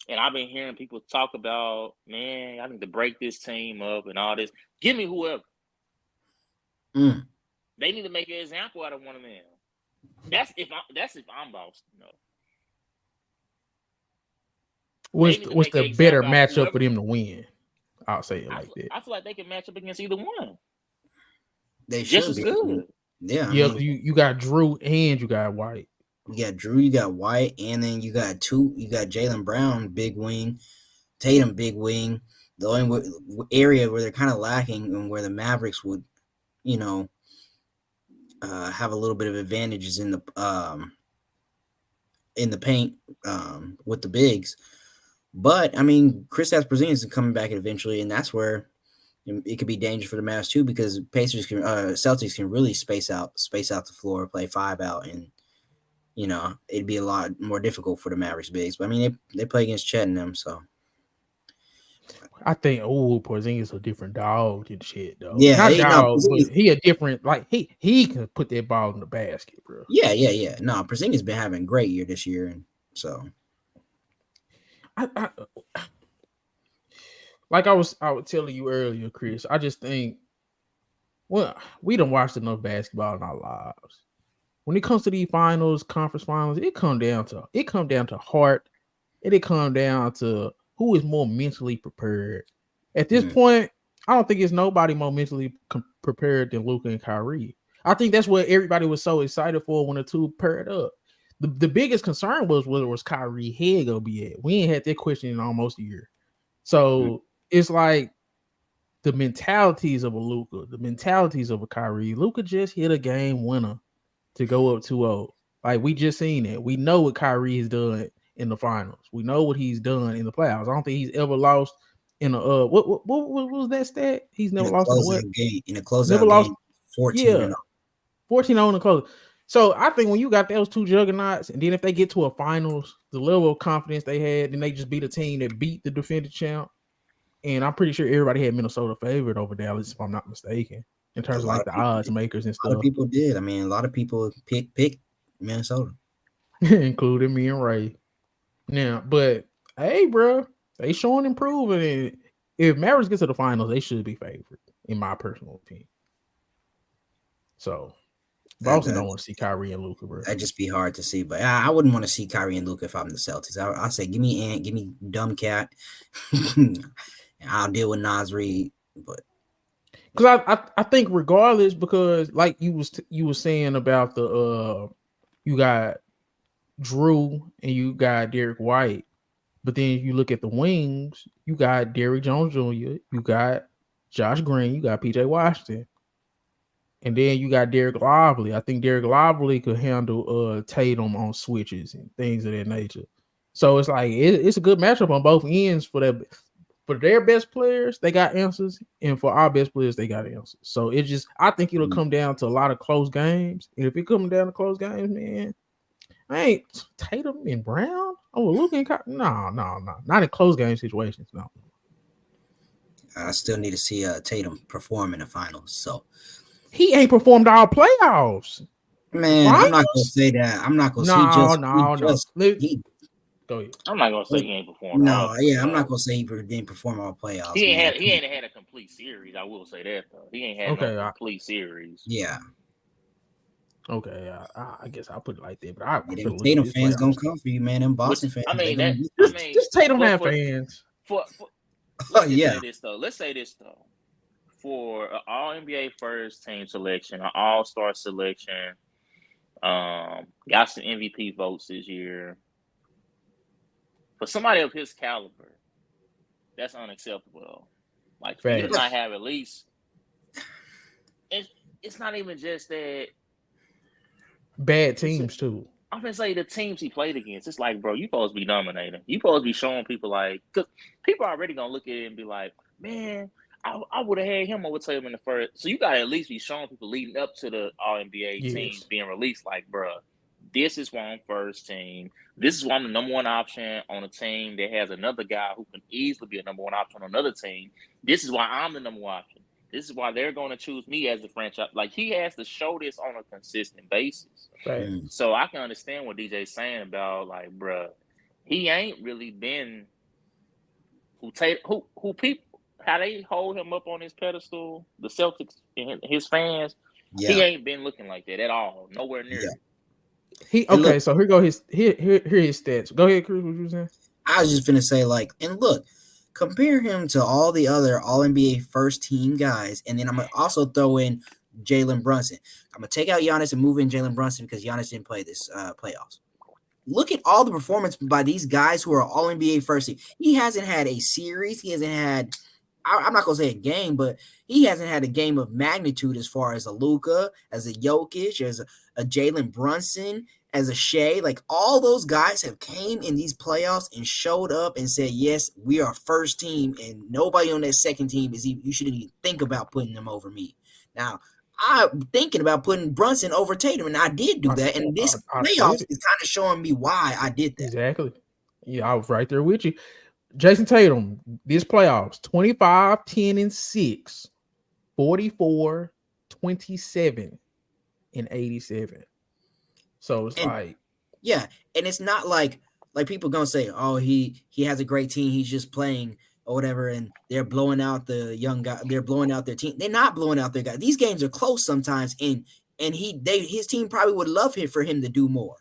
and I've been hearing people talk about, man, I need to break this team up and all this. Give me whoever. They need to make an example out of one of them. That's if I'm Boston. No. What's the better matchup for them to win? I'll say it like that. I feel like they can match up against either one. They should just as good. Yeah. You got Drew and you got White. You got Drew, you got White, and then you got Jaylen Brown, big wing, Tatum, big wing. The only area where they're kind of lacking and where the Mavericks would, have a little bit of advantages in the paint with the bigs. But I mean, Kristaps Porzingis is coming back eventually, and that's where it could be dangerous for the Mavs too, because Celtics can really space out the floor, play 5 out, and it'd be a lot more difficult for the Mavericks bigs. But I mean, they play against Chet and them, so I think Porzingis a different dog than shit though. yeah, Not dog, but he a different he can put that ball in the basket, bro. Yeah. No, Porzingis been having a great year this year, and so I like I was telling you earlier, Chris. I just think we done watched enough basketball in our lives. When it comes to these finals, conference finals, it come down to heart, and it come down to who is more mentally prepared. At this point, I don't think it's nobody more mentally prepared than Luka and Kyrie. I think that's what everybody was so excited for when the two paired up. The biggest concern was whether it was Kyrie head gonna be at. We ain't had that question in almost a year. So it's like the mentalities of a Luka, the mentalities of a Kyrie. Luka just hit a game winner to go up 2-0. Like we just seen it. We know what Kyrie has done in the finals. We know what he's done in the playoffs. I don't think he's ever lost in a what was that stat? He's never lost in a what? In a closeout never lost, game, 14-0. 14-0 in the close. So I think when you got those two juggernauts, and then if they get to a finals, the level of confidence they had, then they just beat a team that beat the defending champ. And I'm pretty sure everybody had Minnesota favored over Dallas, if I'm not mistaken, in terms of like the odds makers and stuff. A lot of people did. I mean, a lot of people picked Minnesota, including me and Ray. Now, but hey, bro, they showing improvement. And if Mavericks get to the finals, they should be favored, in my personal opinion. So Boston don't want to see Kyrie and Luka, bro. That'd just be hard to see. But I wouldn't want to see Kyrie and Luka if I'm the Celtics. I say, give me Ant, give me Dumb Cat. I'll deal with Nas Reed. But because I think regardless, because like you was saying about the you got Drew and you got Derek White, but then you look at the wings, you got Derrick Jones Jr., you got Josh Green, you got PJ Washington. And then you got Derek Lively. I think Derek Lively could handle Tatum on switches and things of that nature. So it's like it's a good matchup on both ends for that. For their best players, they got answers, and for our best players, they got answers. So I think it'll come down to a lot of close games. And if it comes down to close games, man, I ain't Tatum and Brown. Oh, looking, no, not in close game situations. No, I still need to see Tatum perform in the finals. So. He ain't performed all playoffs. Man, finals? I'm not gonna say that. I'm not gonna say Go ahead. I'm not gonna say he ain't performed. I'm not gonna say he didn't perform all playoffs. He ain't had a complete series. I will say that though. He ain't had no complete series. Yeah. Okay, I guess I'll put it like that. But Tatum fans gonna come for you, man. And Boston fans. Just Tatum have fans. Let's say this though. For an All-NBA first team selection, an All-Star selection, got some MVP votes this year. For somebody of his caliber, that's unacceptable. Like, you does not have at least. It's not even just that. Bad teams too. I'm gonna say the teams he played against. It's like, bro, you supposed to be dominating. You supposed to be showing people like, because people are already gonna look at it and be like, man. I would have had him over Tatum in the first. So you got to at least be showing people leading up to the All-NBA teams being released, like, bro, this is why I'm first team. This is why I'm the number one option on a team that has another guy who can easily be a number one option on another team. This is why I'm the number one option. This is why they're going to choose me as the franchise. Like, he has to show this on a consistent basis. Right. So I can understand what DJ's saying about, like, bro, he ain't really been who people. How they hold him up on his pedestal, the Celtics and his fans, he ain't been looking like that at all. Nowhere near. Yeah. So here go his stats. Go ahead, Chris. What you saying? I was just gonna say, like, and look, compare him to all the other All-NBA first team guys, and then I'm gonna also throw in Jalen Brunson. I'm gonna take out Giannis and move in Jalen Brunson because Giannis didn't play this playoffs. Look at all the performance by these guys who are All-NBA first team. He hasn't had a series. He hasn't had I'm not gonna say a game, but he hasn't had a game of magnitude as far as a Luka, as a Jokic, as a Jalen Brunson, as a Shea. Like all those guys have came in these playoffs and showed up and said, "Yes, we are first team, and nobody on that second team is even. You shouldn't even think about putting them over me." Now, I'm thinking about putting Brunson over Tatum, and I did do that. And this I said playoffs it is kind of showing me why I did that. exactly. Yeah, I was right there with you. Jason Tatum, this playoffs, 25, 10, and 6, 44, 27, and 87. So it's And like, yeah, and it's not like people gonna say, "Oh, he has a great team. He's just playing or whatever," and they're blowing out the young guy. They're blowing out their team. They're not blowing out their guy. These games are close sometimes, and his team probably would love him for him to do more.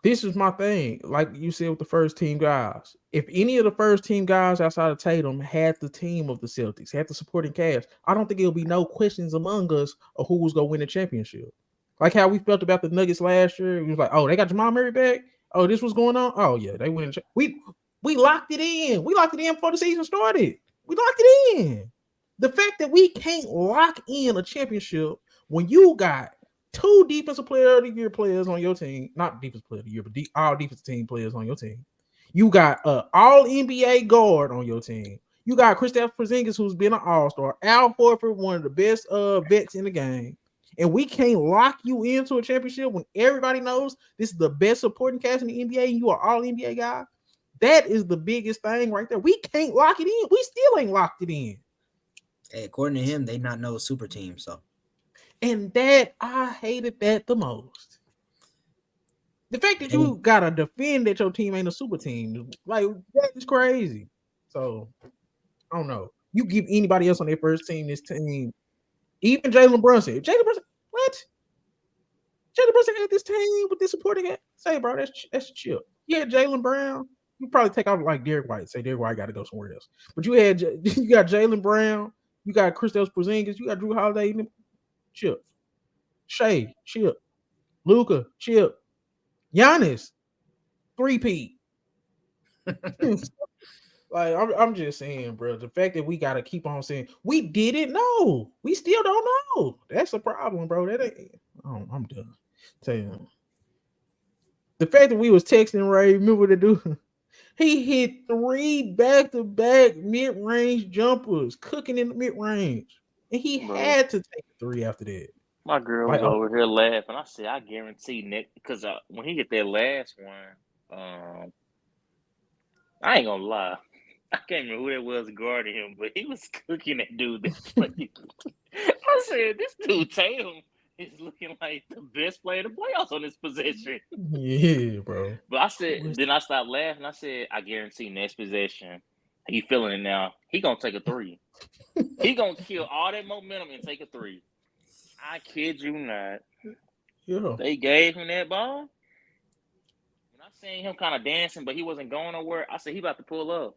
this is my thing. Like you said with the first team guys, if any of the first team guys outside of Tatum had the team of the Celtics, had the supporting cast, I don't think it'll be no questions among us of who was gonna win the championship. Like how we felt about the Nuggets last year. It was like, oh, they got Jamal Murray back. Oh, this was going on. Oh yeah, they win. We locked it in. We locked it in before the season started. We locked it in. The fact that we can't lock in a championship when you got two defensive player of the year players on your team, not defensive player of the year, but all defensive team players on your team. You got all NBA guard on your team. You got Kristaps Porzingis, who's been an all-star. Al Horford, one of the best vets in the game. And we can't lock you into a championship when everybody knows this is the best supporting cast in the NBA and you are all NBA guy. That is the biggest thing right there. We can't lock it in. We still ain't locked it in. Hey, according to him, they not know a super team. So, and that I hated that the most. The fact that you gotta defend that your team ain't a super team, like that is crazy. So I don't know. You give anybody else on their first team this team, even Jalen Brunson. What? Jalen Brunson had this team with this supporting it. Say, bro, that's chill. Yeah, Jalen Brown. You probably take off like Derek White. Say Derek White got to go somewhere else. But you got Jalen Brown. You got Kristaps Porzingis. You got Drew Holiday. Chill. Shea, chill. Luka, chill. Giannis, 3P. Like I'm just saying, bro. The fact that we gotta keep on saying we didn't know, we still don't know. That's a problem, bro. That ain't. Oh, I'm done. Tell you, the fact that we was texting Ray, remember the dude? He hit 3 back-to-back mid-range jumpers, cooking in the mid-range, and he Bro, had to take a 3 after that. my girl Like, was over here laughing. I said, I guarantee Nick, because when he hit that last one, I ain't gonna lie. I can't remember who that was guarding him, but he was cooking that dude. I said, this dude Tatum is looking like the best player in the playoffs on this possession. yeah, bro. But I said, then I stopped laughing. I said, I guarantee next possession, he feeling it now. He gonna take a 3. He gonna kill all that momentum and take a 3. I kid you not. Yeah. They gave him that ball. When I seen him kind of dancing, but he wasn't going nowhere, I said, he about to pull up.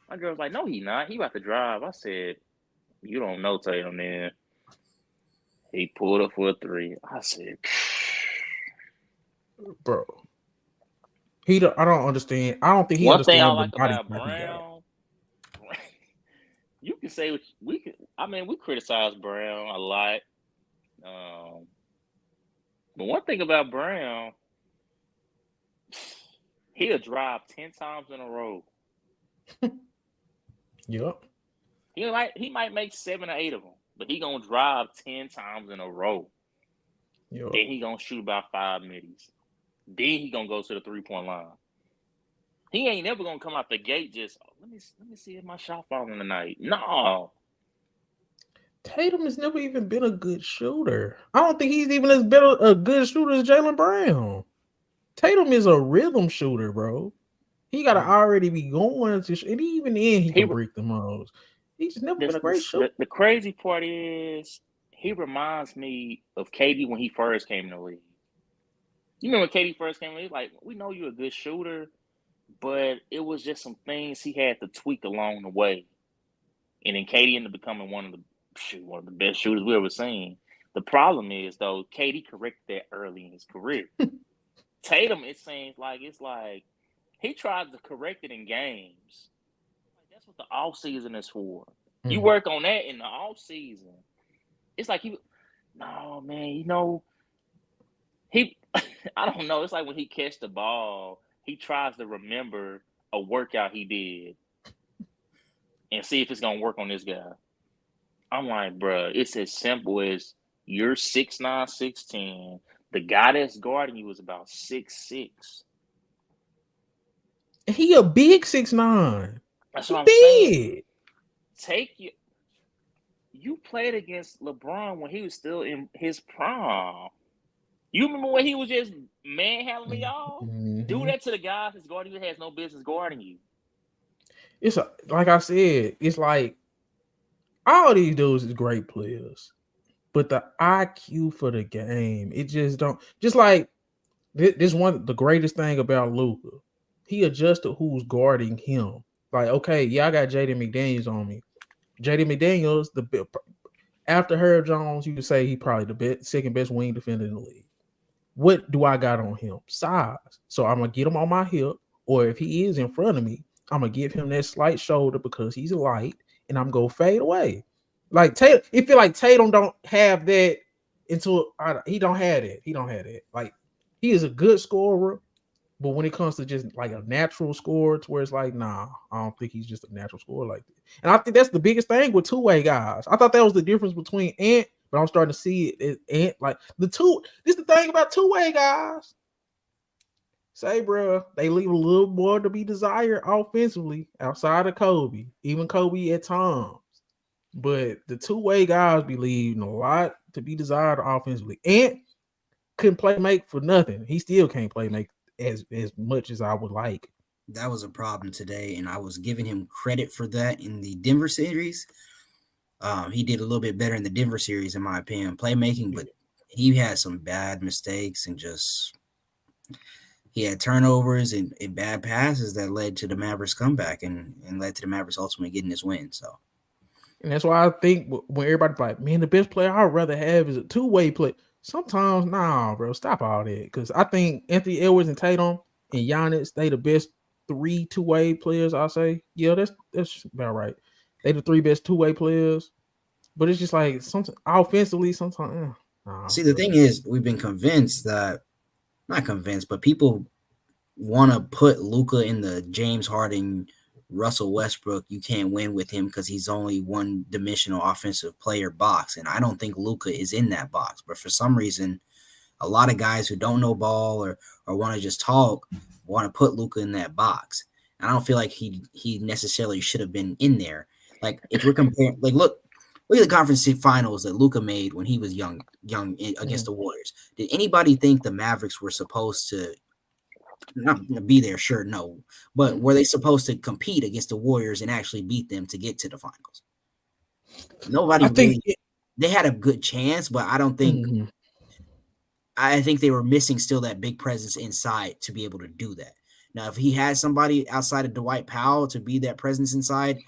My girl's like, no, he not. He about to drive. I said, you don't know Tatum, man. He pulled up for a 3. I said, Bro. I don't understand. I don't think he one thing I understands the like body about type he got. Brown, you can say we could. I mean, we criticize Brown a lot. But one thing about Brown, he'll drive 10 times in a row. Yep. He might make 7 or 8 of them, but he gonna drive 10 times in a row. Yep. Then he gonna shoot about 5 middies. Then he gonna go to the 3-point line. He ain't never gonna come out the gate just let me see if my shot falling tonight. No. Tatum has never even been a good shooter. I don't think he's even as better a good shooter as Jalen Brown. Tatum is a rhythm shooter, bro. He gotta already be going to, and even then he can break the modes. He's just never been a great shooter. The crazy part is he reminds me of KD when he first came in the league. You remember when KD first came in the league? Like, we know you're a good shooter, but it was just some things he had to tweak along the way. And then KD ended up becoming one of the best shooters we ever seen. The problem is, though, KD corrected that early in his career. Tatum, it seems like it's like he tried to correct it in games. Like, that's what the offseason is for. You work on that in the off season. It's like no man, he I don't know. It's like when he catch the ball, he tries to remember a workout he did and see if it's gonna work on this guy. I'm like, bro, it's as simple as you're 6'9", 6'10". The guy that's guarding you is about 6'6". He a big 6'9". That's He what I'm saying. big. You played against LeBron when he was still in his prime. You remember when he was just manhandling y'all? Do that to the guys that's guarding you that has no business guarding you. It's like I said, it's like all these dudes is great players, but the IQ for the game, it just don't. Just like this one, the greatest thing about Luka, he adjusted who's guarding him. Like, okay, yeah, I got Jaden McDaniels on me. Jaden McDaniels, after Herb Jones, you could say he probably the second best wing defender in the league. What do I got on him? Size. So I'm gonna get him on my hip, or if he is in front of me, I'm gonna give him that slight shoulder because he's light, and I'm gonna fade away. Like Tatum, it feel like Tatum don't have that until he don't have that. He don't have that. Like he is a good scorer, but when it comes to just like a natural score, to where it's like, nah, I don't think he's just a natural scorer like that. And I think that's the biggest thing with two-way guys. I thought that was the difference between Ant, but I'm starting to see it. Ant, like this is the thing about two-way guys. Say, bro, they leave a little more to be desired offensively outside of Kobe, even Kobe at times. But the two-way guys be leaving a lot to be desired offensively. Ant couldn't make for nothing. He still can't make as much as I would like. That was a problem today, and I was giving him credit for that in the Denver series. He did a little bit better in the Denver series, in my opinion, playmaking, but he had some bad mistakes and he had turnovers and bad passes that led to the Mavericks comeback and led to the Mavericks ultimately getting this win. So, and that's why I think when everybody's like, man, the best player I'd rather have is a two-way play. Sometimes, nah, bro, stop all that. Because I think Anthony Edwards and Tatum and Giannis, they the best 3 two-way players, I'll say. Yeah, that's about right. They the 3 best two-way players. But it's just like something offensively, sometimes. see, the thing is, we've been convinced that, not convinced, but people want to put Luka in the James Harden, Russell Westbrook, you can't win with him because he's only one-dimensional offensive player box. And I don't think Luka is in that box. But for some reason, a lot of guys who don't know ball or want to just talk want to put Luka in that box. And I don't feel like he necessarily should have been in there. Like, if we're comparing, like, look at the conference finals that Luka made when he was young against the Warriors. Did anybody think the Mavericks were supposed to not be there? Sure, no. But were they supposed to compete against the Warriors and actually beat them to get to the finals? Nobody really. They had a good chance, but I don't think. I think they were missing still that big presence inside to be able to do that. Now, if he had somebody outside of Dwight Powell to be that presence inside,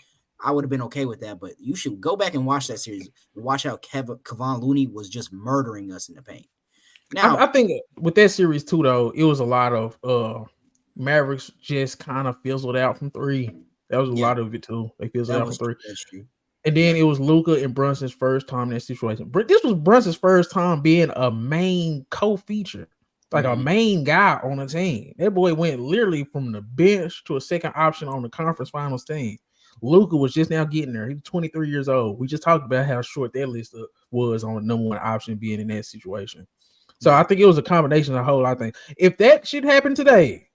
I would have been okay with that. But you should go back and watch that series and watch how Kevon Looney was just murdering us in the paint. Now, I think with that series too, though, it was a lot of Mavericks just kind of fizzled out from 3. That was a lot of it too. They fizzled out from 3. That's true. And then it was Luka and Brunson's first time in that situation. This was Brunson's first time being a main co-feature, like a main guy on the team. That boy went literally from the bench to a second option on the conference finals team. Luka was just now getting there. He was 23 years old. We just talked about how short that list was on the number 1 option being in that situation. So I think it was a combination of the whole. I think if that shit happened today,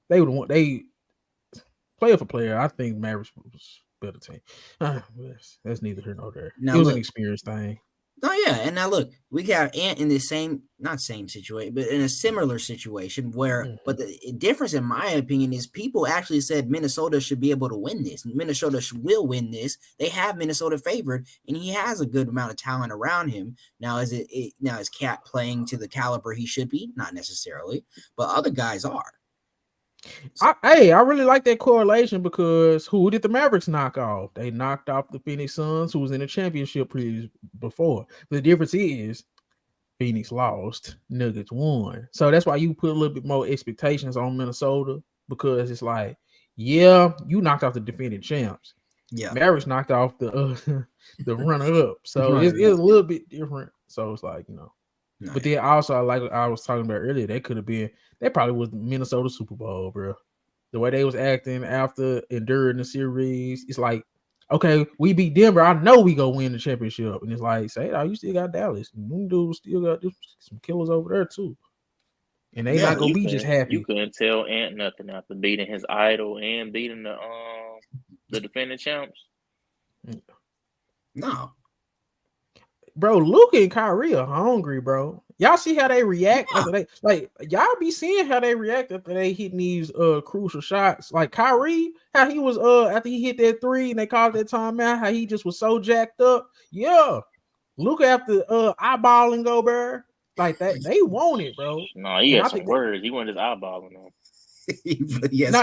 they would want player for player. I think Mavericks was better team. That's neither here nor there. Now, it was an experience thing. Oh yeah, and now look, we got Ant in the not same situation, but in a similar situation where, but the difference, in my opinion, is people actually said Minnesota should be able to win this. Minnesota will win this. They have Minnesota favored, and he has a good amount of talent around him. Now, is Cat playing to the caliber he should be? Not necessarily, but other guys are. I really like that correlation because who did the Mavericks knock off? They knocked off the Phoenix Suns, who was in the championship before. The difference is Phoenix lost, Nuggets won. So that's why you put a little bit more expectations on Minnesota, because it's like, yeah, you knocked off the defending champs. Yeah. Mavericks knocked off the the runner up, so it's a little bit different. So it's like Nice. But then also like I was talking about earlier, they probably was Minnesota Super Bowl, bro. The way they was acting after enduring the series, it's like, okay, we beat Denver. I know we go win the championship, and it's like, say, you still got Dallas. And them dudes still got some killers over there too, and they not gonna be just happy. You couldn't tell Ant nothing after beating his idol and beating the defending champs. No. Bro, Luka and Kyrie are hungry, bro. Y'all see how they react after they y'all be seeing how they react after they hitting these crucial shots. Like Kyrie, how he was after he hit that 3 and they called that timeout, how he just was so jacked up. Yeah. Luka after eyeballing Gobert. Like that, they want it, bro. No, he had some words. He wasn't just eyeballing them.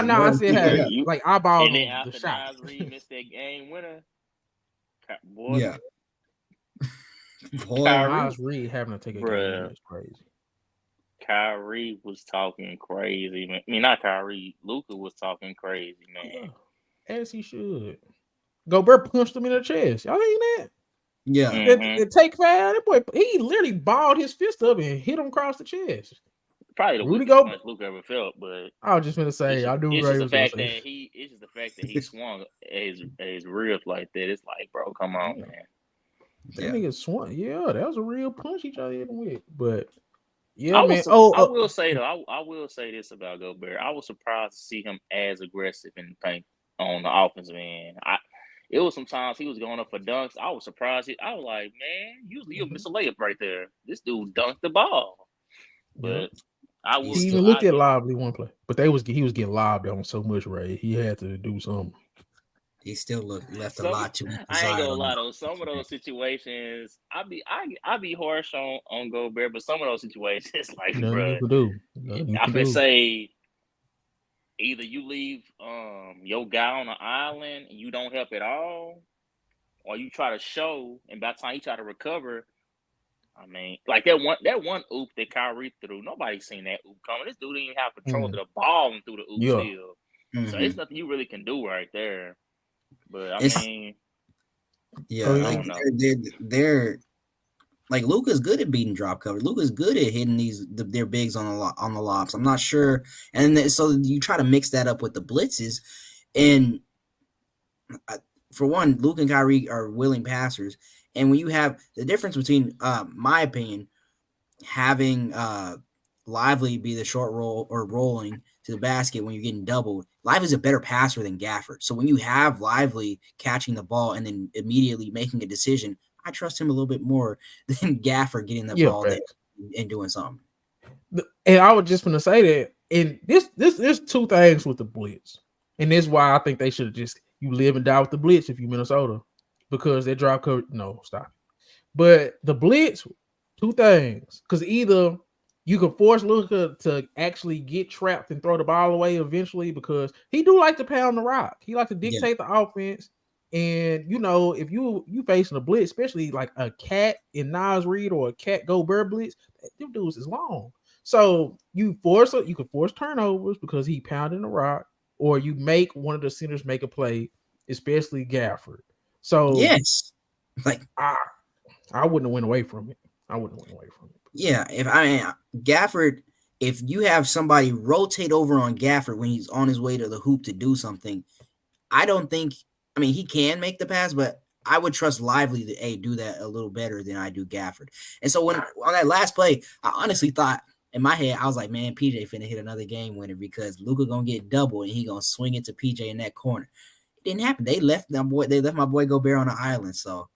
No, I said like eyeballing and then the after shot. Nas Reed missed that game winner, boy. Yeah. Nas Reed having to take a game winner is crazy. Kyrie was talking crazy, man. I mean, not Kyrie. Luka was talking crazy, man. Yeah, as he should. Gobert punched him in the chest. Y'all ain't that? Yeah. It take 5. That boy, he literally balled his fist up and hit him across the chest. Probably the weakest punch Luka ever felt, but I was just gonna say, I do. It's just the fact that he swung his ribs like that. It's like, bro, come on, man. That nigga swung. Yeah, that was a real punch he tried to hit him with. But yeah, man. I will say though, I will say this about Gobert. I was surprised to see him as aggressive in the paint on the offensive end. It was sometimes he was going up for dunks. I was surprised. I was like, man, usually you'll miss a layup right there. This dude dunked the ball. But I will. He even looked at Lively one play, but he was getting lobbed on so much, right? He had to do something. He still left a lot to. I ain't gonna lie though. Some of those situations, I be harsh on Gobert, but some of those situations, like, bro, I can say either you leave your guy on the island and you don't help at all, or you try to show, and by the time he try to recover, I mean, like that one oop that Kyrie threw, nobody seen that oop coming. This dude didn't even have control of the ball and threw the oop still. So it's nothing you really can do right there. But I mean, like they're like Luka's good at beating drop coverage. Luka's good at hitting their bigs on the lobs. I'm not sure, and so you try to mix that up with the blitzes, and for one, Luka and Kyrie are willing passers, and when you have the difference between, my opinion, having Lively be the short roll or rolling to the basket when you're getting doubled. Lively's a better passer than Gafford. So when you have Lively catching the ball and then immediately making a decision, I trust him a little bit more than Gafford getting the ball and doing something. And I was just going to say that, and there's two things with the blitz. And that's why I think they should have just, you live and die with the blitz if you Minnesota. Because they drop coverage. No, stop. But the blitz, two things. Because either you can force Luka to actually get trapped and throw the ball away eventually, because he do like to pound the rock. He like to dictate the offense. And if you facing a blitz, especially like a Cat in Nas Reed or a Cat Gobert blitz, them dudes is long. So you can force turnovers because he pounding the rock, or you make one of the centers make a play, especially Gafford. So yes, like I wouldn't have went away from it. Yeah, Gafford, if you have somebody rotate over on Gafford when he's on his way to the hoop to do something, I don't think. I mean, he can make the pass, but I would trust Lively to do that a little better than I do Gafford. And so on that last play, I honestly thought in my head, I was like, man, PJ finna hit another game winner because Luka gonna get double and he gonna swing it to PJ in that corner. It didn't happen. They left my boy Gobert on the island. So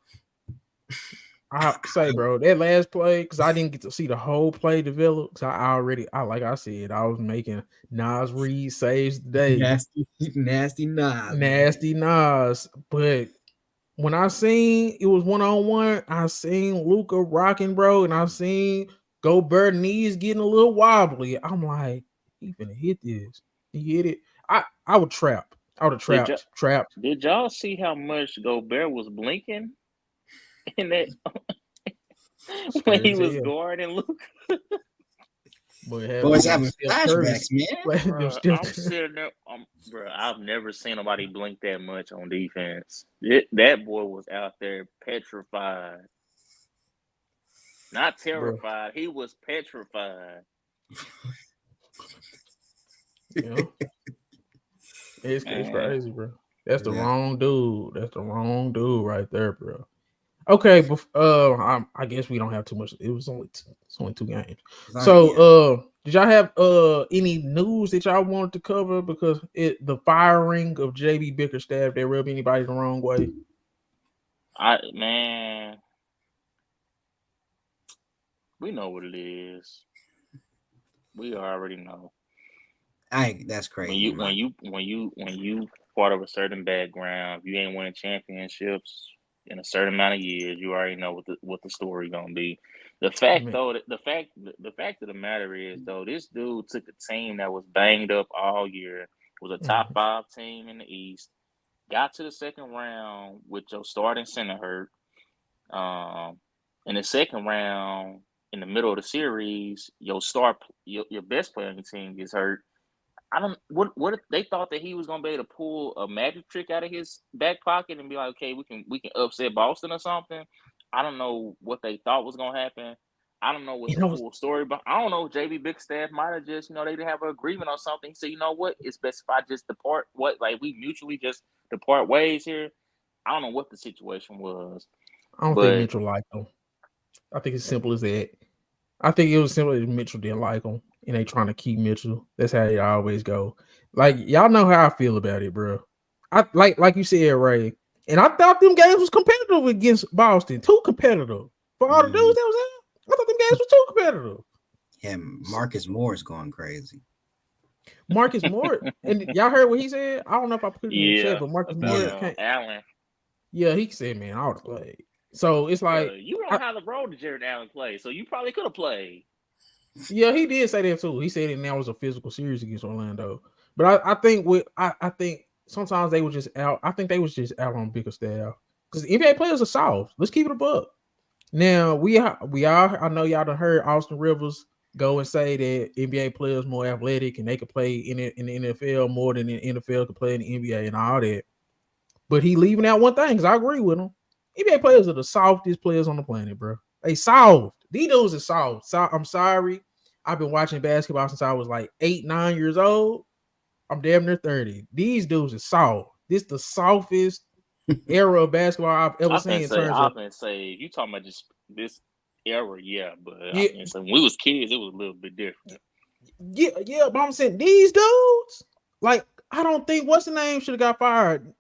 I have to say, bro, that last play, because I didn't get to see the whole play develop. Because like I said, I was making Nas Reed saves today. Nasty Nas. But when I seen it was 1-on-1, I seen Luka rocking, bro, and I seen Gobert knees getting a little wobbly. I'm like, he finna hit this. He hit it. I would trap. I would have trapped. Did y'all see how much Gobert was blinking in that when he was guarding Luka? Boys having flashbacks, man. I'm sitting there. Bro, I've never seen nobody blink that much on defense. That boy was out there petrified. Not bro. terrified. He was petrified. Yeah, it's Man, crazy, bro. That's the Yeah. wrong dude. That's the wrong dude right there, bro. Okay, I guess we don't have too much. It's only 2 games. So, Yeah. did y'all have any news that y'all wanted to cover? Because the firing of JB Bickerstaff, they rub anybody the wrong way. man, we know what it is. We already know. That's When crazy. you when you when you when you part of a certain background, if you ain't winning championships in a certain amount of years, you already know what the story gonna be. The fact Man, though, the fact of the matter is though, this dude took a team that was banged up all year, was a top mhm. 5 team in the East, got to the second round with your starting center hurt. In the second round, in the middle of the series, your best player on your team gets hurt. I don't what if they thought that he was gonna be able to pull a magic trick out of his back pocket and be like, okay, we can upset Boston or something. I don't know what they thought was gonna happen. I don't know what's You the know, full story, but I don't know if JB Bigstaff might have just, they didn't have an agreement or something. So you know what? It's best if I just depart. What like we mutually just depart ways here. I don't know what the situation was, I don't think but Mitchell liked him. I think it's simple as that. I think it was simply that Mitchell didn't like him, and they trying to keep Mitchell. That's how they always go. Like y'all know how I feel about it, bro. I like you said, Ray, and I thought them games was competitive against Boston. Too competitive for all the dudes Mhm. that was out. I thought them games was too competitive. Yeah, Marcus Moore's going crazy. Marcus Moore, and y'all heard what he said. I don't know if I put it in the chat, yeah, but Marcus about Moore Yeah. can't. Allen. Yeah, he said, "Man, I would have played." So it's Bro, like, you don't have the role that Jared Allen played, so you probably could have played. yeah, he did say that too. He said it now was a physical series against Orlando. But I think sometimes they were just out. I think they was just out on bigger staff. Because NBA players are soft. Let's keep it a buck. Now we all I know y'all done heard Austin Rivers go and say that NBA players more athletic and they could play in the NFL more than the NFL could play in the NBA and all that. But he leaving out one thing because I agree with him. NBA players are the softest players on the planet, bro. They soft. These dudes are soft. I'm sorry. I've been watching basketball since I was like 8, 9 years old. I'm damn near 30. These dudes are soft. This the softest era of basketball I've ever seen in terms I of can say, if you talking about just this era, yeah, but I yeah, can say when we was kids, it was a little bit different. yeah. But I'm saying these dudes, like, I don't think what's the name should have got fired.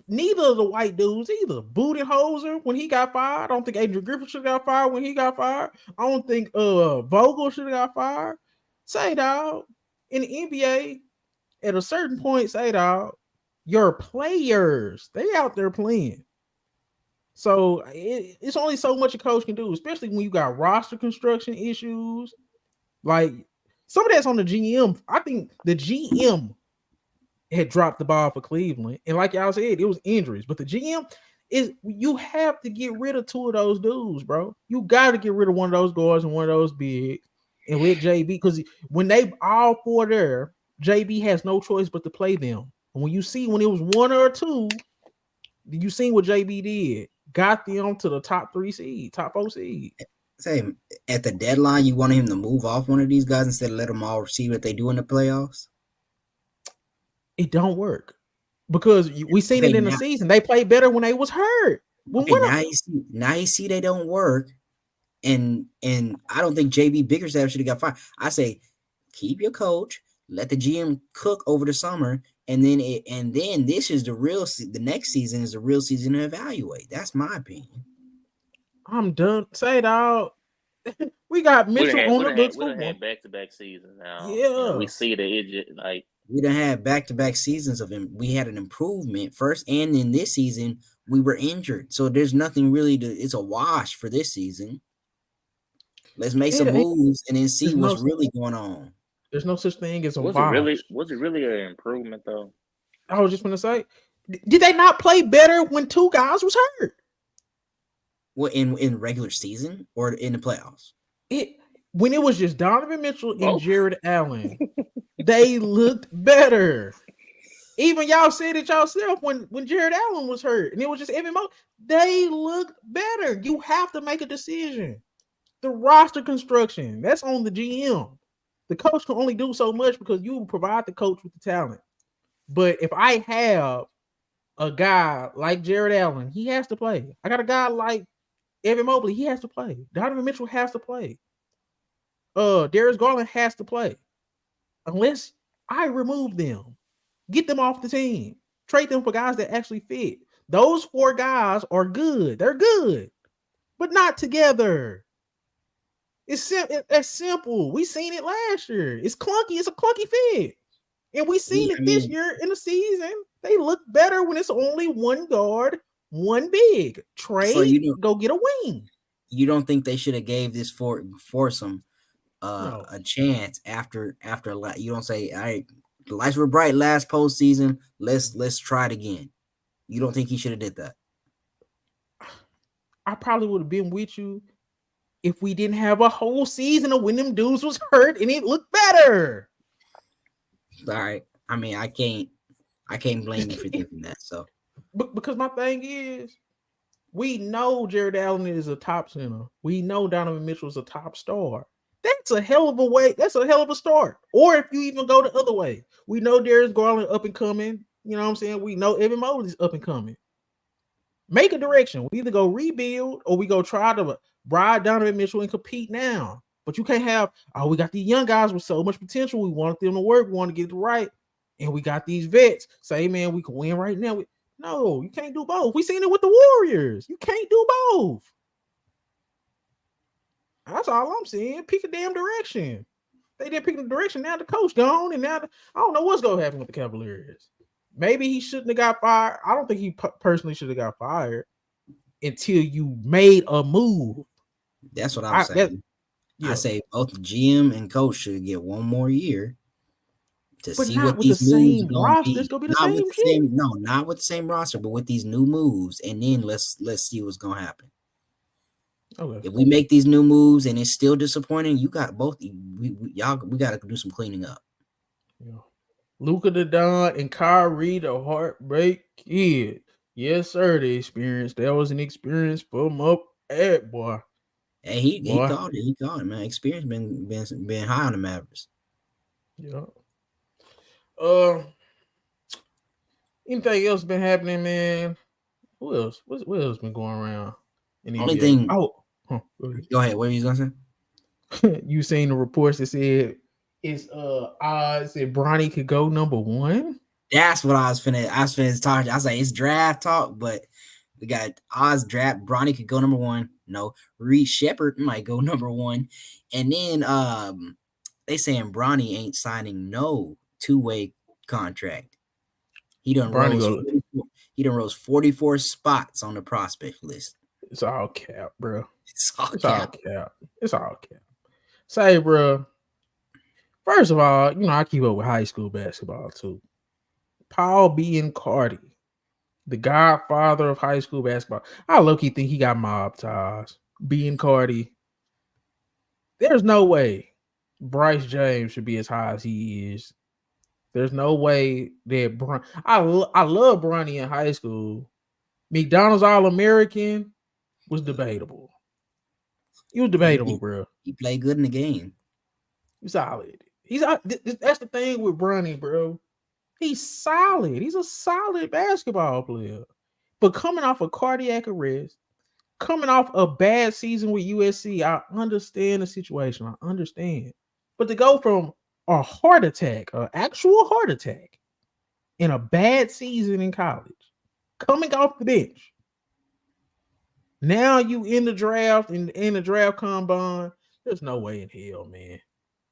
Neither of the white dudes either. Budenholzer when he got fired. I don't think Adrian Griffin should have got fired when he got fired. I don't think Vogel should have got fired. Say dog in the NBA at a certain point, say dog, your players they out there playing. So it's only so much a coach can do, especially when you got roster construction issues. Like some of that's on the GM. I think the GM had dropped the ball for Cleveland. And like y'all said, it was injuries. But the GM is you have to get rid of two of those dudes, bro. You got to get rid of one of those guards and one of those bigs and let JB because when they all four there, JB has no choice but to play them. And when you see when it was one or two, you seen what JB did. Got them to the top 3 seed, top 4 seed. Say at the deadline, you wanted him to move off one of these guys instead of let them all see what they do in the playoffs. It don't work because we seen Okay, it in the now, season. They played better when they was hurt. When okay, one of now you see they don't work, and I don't think JB Bickerstaff should have got fired. I say keep your coach, let the GM cook over the summer, and then this is the next season is the real season to evaluate. That's my opinion. I'm done. Say dog. We got Mitchell on the books We'd for have one. had back-to-back seasons now, and we Yeah, see that it just like We don't have back-to-back seasons of him. We had an improvement first, and in this season we were injured, so there's nothing really to. It's a wash for this season. Let's make it some ain't. moves and then see There's what's no. really going on. There's no such thing as a wash. was it really an improvement though? I was just gonna say, did they not play better when two guys was hurt? What in regular season or in the playoffs? It when it was just Donovan Mitchell and Both. Jared Allen, they looked better. Even y'all said it yourself when Jared Allen was hurt and it was just Evan Mobley. They looked better. You have to make a decision. The roster construction, that's on the GM. The coach can only do so much because you provide the coach with the talent. But if I have a guy like Jared Allen, he has to play. I got a guy like Evan Mobley, he has to play. Donovan Mitchell has to play. Darius Garland has to play. Unless I remove them. Get them off the team. Trade them for guys that actually fit. Those 4 guys are good. They're good. But not together. It's simple. We seen it last year. It's clunky. It's a clunky fit. And we seen it this year in the season. They look better when it's only 1 guard, 1 big. Trade, so go get a wing. You don't think they should have gave this foursome a chance after you don't say, all right, the lights were bright last postseason. Let's try it again. You don't think he should have did that? I probably would have been with you if we didn't have a whole season of when them dudes was hurt and it looked better. All right. I mean, I can't blame you for thinking that. So, because my thing is, we know Jared Allen is a top center. We know Donovan Mitchell is a top star. That's a hell of a way. That's a hell of a start. Or if you even go the other way, we know Darius Garland up and coming. You know what I'm saying? We know Evan Mobley's up and coming. Make a direction. We either go rebuild or we go try to bribe Donovan Mitchell and compete now. But you can't have, we got these young guys with so much potential. We want them to work. We want to get it right. And we got these vets. Say, man, we can win right now. No, you can't do both. We seen it with the Warriors. You can't do both. That's all I'm saying. Pick a damn direction. They didn't pick the direction. Now the coach gone, and now I don't know what's going to happen with the Cavaliers. Maybe he shouldn't have got fired. I don't think he personally should have got fired until you made a move. That's what I'm saying. I say both the GM and coach should get 1 more year to see what these moves are going to be. It's going to be the same. No, not with the same roster, but with these new moves, and then let's see what's going to happen. Okay. If we make these new moves and it's still disappointing, you got both. We got to do some cleaning up. Yeah. Luka the Don and Kyrie the heartbreak kid. Yes, sir. The experience. That was an experience for him up at boy. Hey, he called it. He called it, man. Experience been high on the Mavericks. Yeah. Anything else been happening, man? Who else? What else been going around? Only thing. Go ahead. What were you gonna say? You seen the reports that said it's odds that Bronny could go number 1? That's what I was finna talk. I was like, it's draft talk, but we got odds draft. Bronny could go number 1. No, Reed Shepherd might go number 1, and then they saying Bronny ain't signing no 2-way contract. He done rose 44 spots on the prospect list. It's all cap, bro. It's all cap. Say, bro. First of all, I keep up with high school basketball too. Paul B. Cardi, the godfather of high school basketball. I low-key think he got mob ties. B. Cardi. There's no way Bryce James should be as high as he is. There's no way that I love Bronny in high school. McDonald's All-American was debatable. He was debatable, bro. He played good in the game. He's solid. That's the thing with Bronny, bro. He's solid. He's a solid basketball player. But coming off a cardiac arrest, coming off a bad season with USC, I understand the situation. I understand. But to go from a heart attack, an actual heart attack, in a bad season in college, coming off the bench, now you in the draft, in the draft combine, there's no way in hell, man.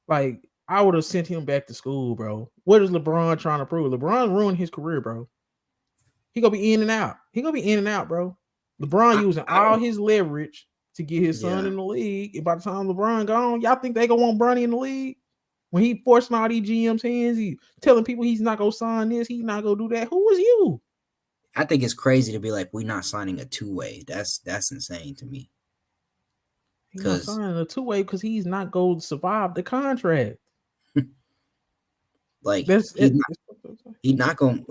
Like, I would have sent him back to school, bro. What is LeBron trying to prove? LeBron ruined his career, bro. He gonna be in and out. Bro. LeBron using all his leverage to get his son in the league. And by the time LeBron gone, y'all think they gonna want Bronny in the league? When he forcing all these GM's hands, he telling people he's not gonna sign this, he's not gonna do that. Who was you? I think it's crazy to be like, we're not signing a 2-way. That's insane to me. He's not signing a 2-way because he's not going to survive the contract. Like,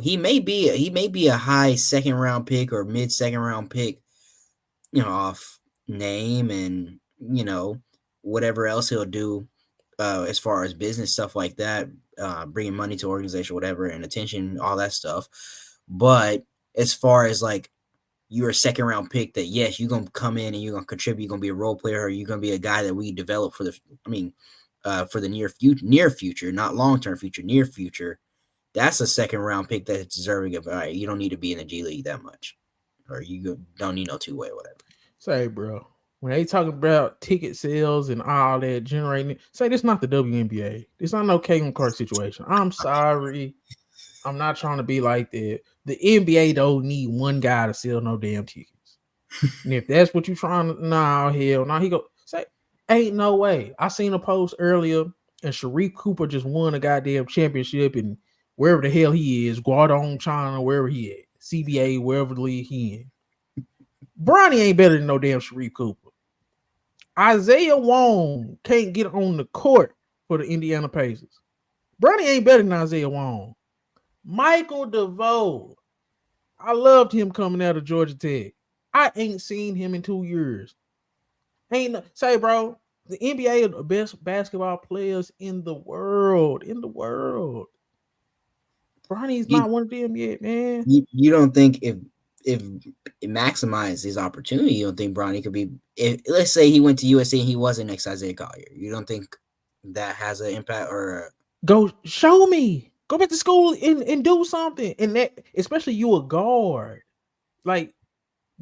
He may be a high second round pick or mid second round pick, off name and whatever else he'll do, as far as business stuff like that, bringing money to organization, whatever, and attention, all that stuff. But as far as like you're a second round pick that yes, you're gonna come in and you're gonna contribute, you're gonna be a role player, or you're gonna be a guy that we develop for the near future, not long term future, near future. That's a second round pick that's deserving of. All right, you don't need to be in the G League that much, or you don't need no two way, whatever. Say, bro, when they talk about ticket sales and all that generating, say this not the WNBA. It's not no Caitlin Clark situation. I'm sorry. I'm not trying to be like that. The NBA don't need one guy to sell no damn tickets. And if that's what you trying to, hell, he go say, ain't no way. I seen a post earlier, and Sharif Cooper just won a goddamn championship in wherever the hell he is, Guangdong, China, wherever he at, CBA, wherever the league he in. Bronny ain't better than no damn Sharif Cooper. Isaiah Wong can't get on the court for the Indiana Pacers. Bronny ain't better than Isaiah Wong. Michael DeVoe, I loved him coming out of Georgia Tech. I ain't seen him in 2 years. Say, bro, the NBA are the best basketball players in the world. Bronny's not one of them yet, man. You don't think if it maximized his opportunity, you don't think Bronny could be? Let's say he went to USC and he wasn't next Isaiah Collier. You don't think that has an impact or? Go show me. Go back to school and do something. And that, especially you a guard. Like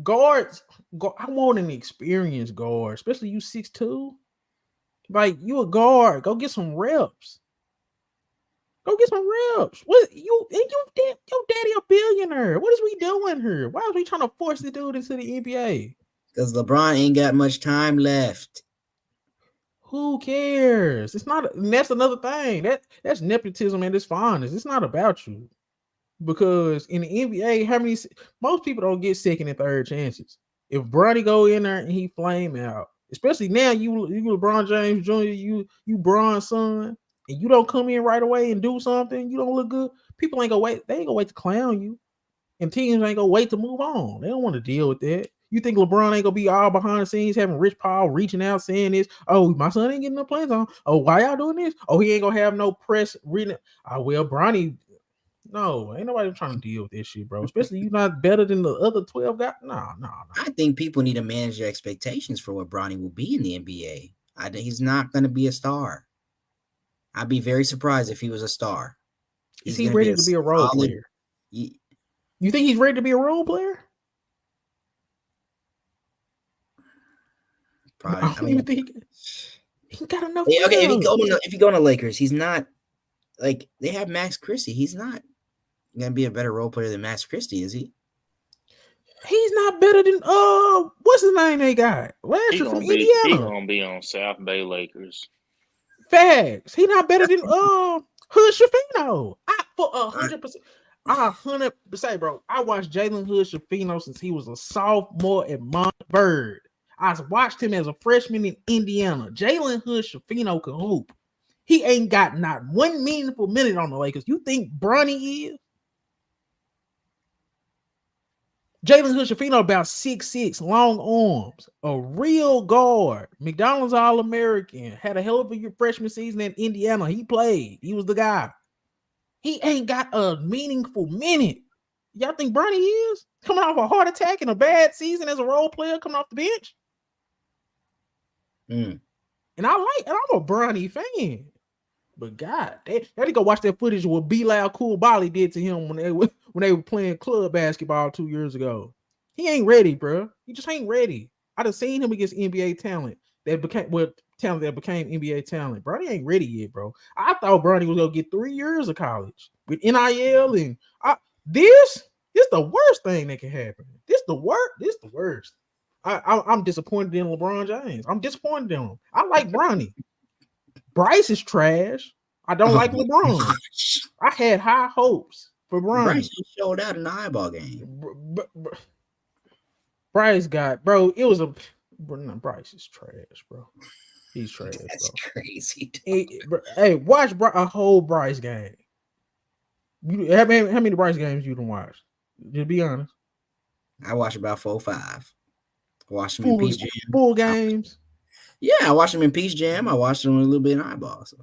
guards, I want an experienced guard, especially you 6'2". Like you a guard. Go get some reps. What your daddy a billionaire? What is we doing here? Why are we trying to force the dude into the NBA? Because LeBron ain't got much time left. Who cares? It's not. And that's another thing. That's nepotism at its finest. It's not about you, because in the NBA, most people don't get second and third chances. If Bronny go in there and he flame out, especially now, you LeBron James Jr., you Bron's son, and you don't come in right away and do something, you don't look good. People ain't gonna wait. They ain't gonna wait to clown you, and teams ain't gonna wait to move on. They don't want to deal with that. You think LeBron ain't gonna be all behind the scenes having Rich Paul reaching out saying this? Oh, my son ain't getting no plans on. Oh, why y'all doing this? Oh, he ain't gonna have no press reading. Oh, well, Bronny. No, ain't nobody trying to deal with this shit, bro. Especially you not better than the other 12 guys. No. I think people need to manage their expectations for what Bronny will be in the NBA. I think he's not going to be a star. I'd be very surprised if he was a star. Is he ready to be a role player? You think he's ready to be a role player? Probably. I don't even think he got enough. Okay, if you go to Lakers, he's not like they have Max Christie. He's not gonna be a better role player than Max Christie, is he? He's not better than what's his name they got? Last year from Indiana. He gonna be on South Bay Lakers. Facts. He not better than Hood Schifino. For 100%. 100%, bro. I watched Jalen Hood Schifino since he was a sophomore at Montverde. I watched him as a freshman in Indiana. Jalen Hood Schifino can hoop. He ain't got not one meaningful minute on the Lakers. You think Bronny is? Jalen Hood Schifino about 6'6", long arms, a real guard. McDonald's All-American. Had a hell of a freshman season in Indiana. He played. He was the guy. He ain't got a meaningful minute. Y'all think Bronny is? Coming off a heart attack and a bad season as a role player coming off the bench? And I'm a Bronny fan. But God, they had to go watch that footage of what Bilal Coulibaly did to him when they were playing club basketball 2 years ago. He ain't ready, bro. He just ain't ready. I done seen him against NBA talent that became NBA talent. Bronny ain't ready yet, bro. I thought Bronny was gonna get 3 years of college with NIL and this the worst thing that can happen. This the worst. I'm disappointed in LeBron James. I'm disappointed in him. I like Bronny. Bryce is trash. I don't like LeBron. I had high hopes for Bronny. Bryce showed out in the eyeball game. Bryce got, bro. It was Bryce is trash, bro. He's trash. That's bro. Crazy. Hey, watch a whole Bryce game. How many Bryce games you done watch? Just be honest. I watch about 4 or 5. I watched him in Full Peace Jam. full games. Yeah, I watched him in Peace Jam. I watched him a little bit in Eyeball. So.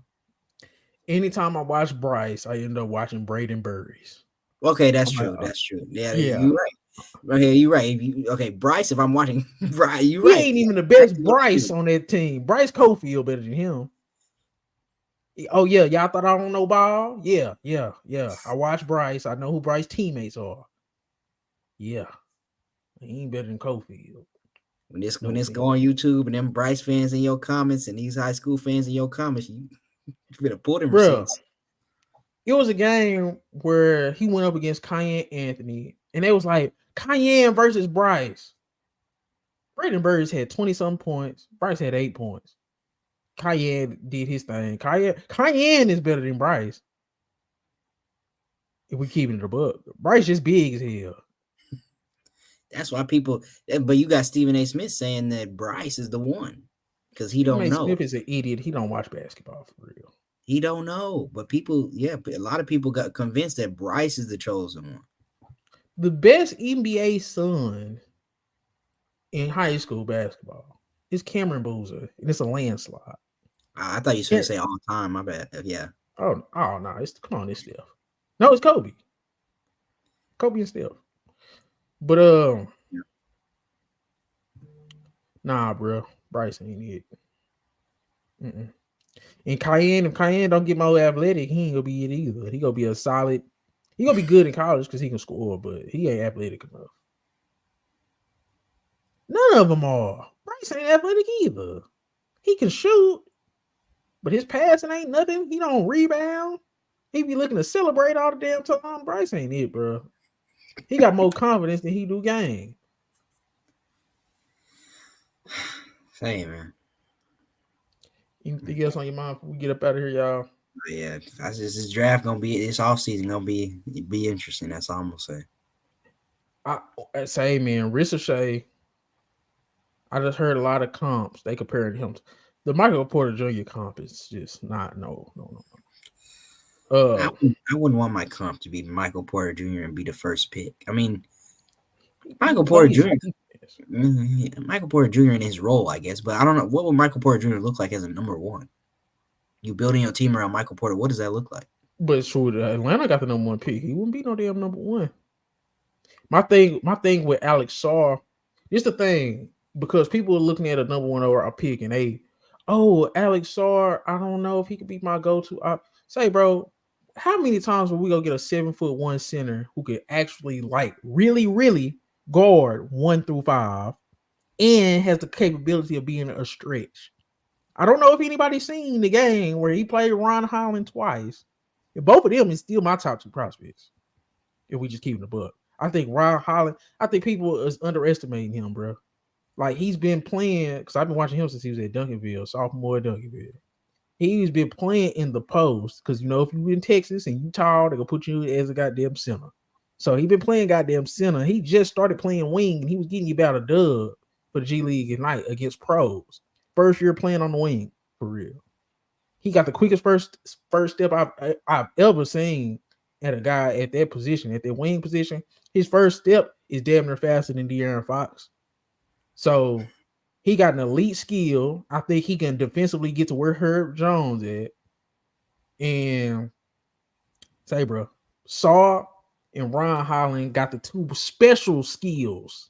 Anytime I watch Bryce, I end up watching Braden Burries. Okay, that's true. That's true. Yeah, yeah. you're right. Okay, you're right. Okay, Bryce, if I'm watching Bryce, you're He right. ain't even the best Bryce on that team. Bryce Cofield better than him. Oh, yeah. Y'all thought I don't know ball? Yeah. I watch Bryce. I know who Bryce's teammates are. Yeah. He ain't better than Cofield. When this go on YouTube and them Bryce fans in your comments and these high school fans in your comments, you better pull them receipts. It was a game where he went up against Cayenne Anthony, and it was like Cayenne versus Bryce. Braden Burris had 20-something points. Bryce had 8 points. Cayenne did his thing. Cayenne is better than Bryce. If we keep it in the book, Bryce just big as hell. That's why people. But you got Stephen A. Smith saying that Bryce is the one because he don't know. Smith is an idiot. He don't watch basketball for real. He don't know. But people, a lot of people got convinced that Bryce is the chosen one. The best NBA son in high school basketball is Cameron Boozer, and it's a landslide. I thought you were going to say all time. My bad. Yeah. Oh no! It's Steph. No, it's Kobe. Kobe and Steph. But nah, bro. Bryce ain't it. Mm-mm. And if Cayenne don't get more athletic, he ain't gonna be it either. He gonna be a solid. He gonna be good in college because he can score, but he ain't athletic enough. None of them are. Bryce ain't athletic either. He can shoot, but his passing ain't nothing. He don't rebound. He be looking to celebrate all the damn time. Bryce ain't it, bro. He got more confidence than he do game. Same, man. Anything else on your mind before we get up out of here, y'all? Yeah, this draft gonna be this offseason gonna be interesting. That's all I'm gonna say. I say, man, Ricochet. I just heard a lot of comps. They comparing him to the Michael Porter Jr. comp is just not no. I wouldn't want my comp to be Michael Porter Jr. and be the first pick. I mean, Michael Porter Jr. Michael Porter Jr. in his role, I guess, but I don't know what would Michael Porter Jr. look like as a number one. You building your team around Michael Porter, what does that look like? But it's true that Atlanta got the number one pick. He wouldn't be no damn number one. My thing with Alex Sarr, it's the thing because people are looking at a number one overall pick and Alex Sarr, I don't know if he could be my go-to. I say, bro, how many times will we go get a 7'1" center who could actually really, really guard 1 through 5 and has the capability of being a stretch? I don't know if anybody's seen the game where he played Ron Holland twice. If both of them is still my top 2 prospects. If we just keep the book. I think Ron Holland, I think people is underestimating him, bro. Like he's been playing, because I've been watching him since he was at Duncanville, sophomore at Duncanville. He's been playing in the post, because if you in Texas and you tall, they're gonna put you as a goddamn center. So he been playing goddamn center. He just started playing wing, and he was getting you about a dub for the G League at night against pros. First year playing on the wing, for real. He got the quickest first step I've ever seen at a guy at that position, at that wing position. His first step is damn near faster than De'Aaron Fox. So he got an elite skill. I think he can defensively get to where Herb Jones at. And say, bro, Saw and Ron Holland got the 2 special skills.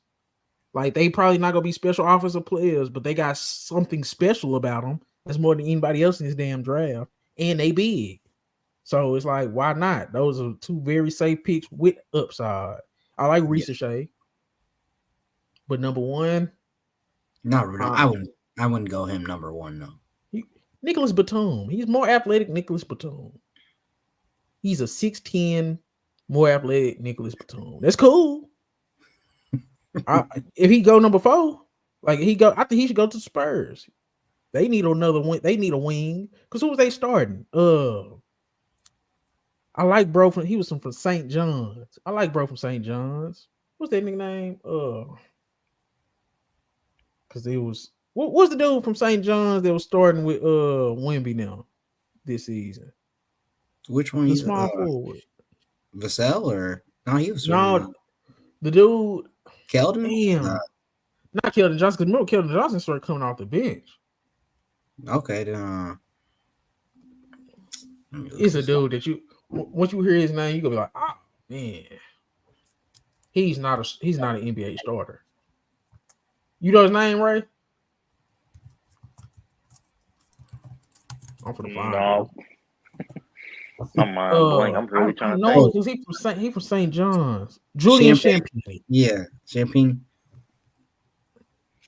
Like they probably not gonna be special offensive players, but they got something special about them. That's more than anybody else in this damn draft, and they big. So it's like, why not? Those are 2 very safe picks with upside. I like Ricochet, but number one, I wouldn't go him number one though. Nicholas Batum. He's more athletic. Nicholas Batum. He's a 6'10", more athletic Nicholas Batum. That's cool. If he go number 4, I think he should go to the Spurs. They need another wing. They need a wing. Because who was they starting? I like bro he was from St. John's. I like bro from St. John's. What's that nickname? Because it was what's the dude from St. John's that was starting with Wemby now this season? Which one? The small forward. Vassell or no? He was No, the dude. Keldon. Damn, not Keldon Johnson. Because remember, Keldon Johnson started coming off the bench. Okay, then. It's a dude that you once you hear his name, you gonna be like, oh man, he's not an NBA starter. You know his name, right? I'm gonna find No, my mind it. blank. I'm really I trying to know think. because he from St. John's. Julian Champagne. Yeah, Champagne.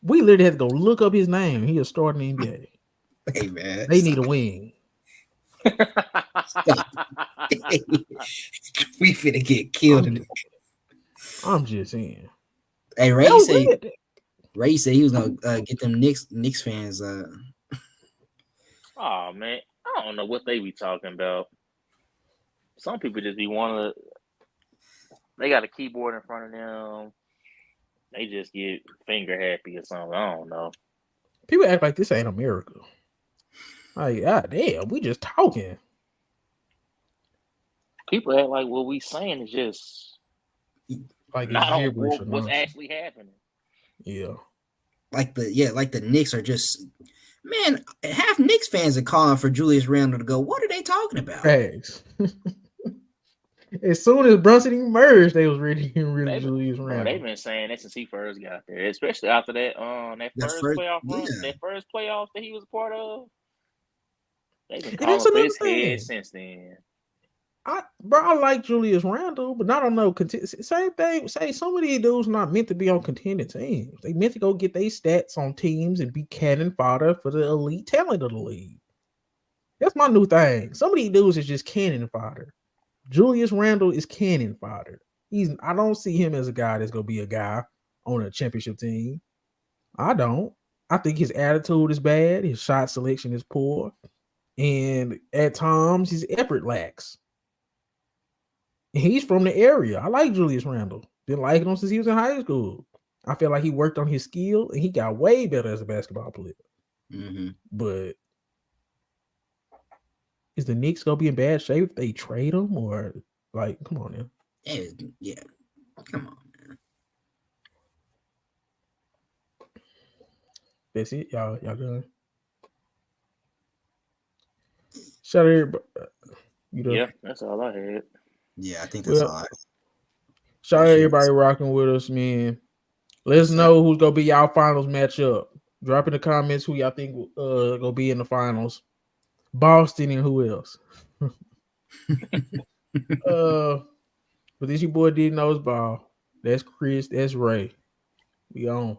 We literally had to go look up his name. He is starting in the NBA. Hey man, They need a wing. We finna get killed. I'm just saying. Hey, Ray said he was gonna get them Knicks fans. Oh man, I don't know what they be talking about. Some people just be wanting to. They got a keyboard in front of them. They just get finger happy or something. I don't know. People act like this ain't America. Like, God damn, we just talking. People act like what we saying is just like not on what's actually happening. Yeah. Like the Knicks are just, man, half Knicks fans are calling for Julius Randle to go. What are they talking about? Thanks. As soon as Brunson emerged, they was ready to get rid of Julius Randle. They've been saying that since he first got there, especially after that first playoff run, that first playoff that he was a part of. They've been calling for his head since then. I like Julius Randle, but I don't know. Same thing. Say some of these dudes not meant to be on contending teams. They meant to go get their stats on teams and be cannon fodder for the elite talent of the league. That's my new thing. Some of these dudes is just cannon fodder. Julius Randle is cannon fodder. I don't see him as a guy that's gonna be a guy on a championship team. I don't. I think his attitude is bad. His shot selection is poor, and at times his effort lacks. He's from the area. I like Julius Randle. Been liking him since he was in high school. I feel like he worked on his skill and he got way better as a basketball player. Mm-hmm. But is the Knicks gonna be in bad shape if they trade him, or like, come on now? Yeah, come on, man. That's it, y'all done. Shout out everybody. Yeah, that's all I had. Yeah, I think that's all. Shout out everybody rocking with us, man. Let us know who's gonna be y'all finals matchup. Drop in the comments who y'all think gonna be in the finals. Boston and who else? But this your boy didn't know his ball. That's Chris. That's Ray. We on.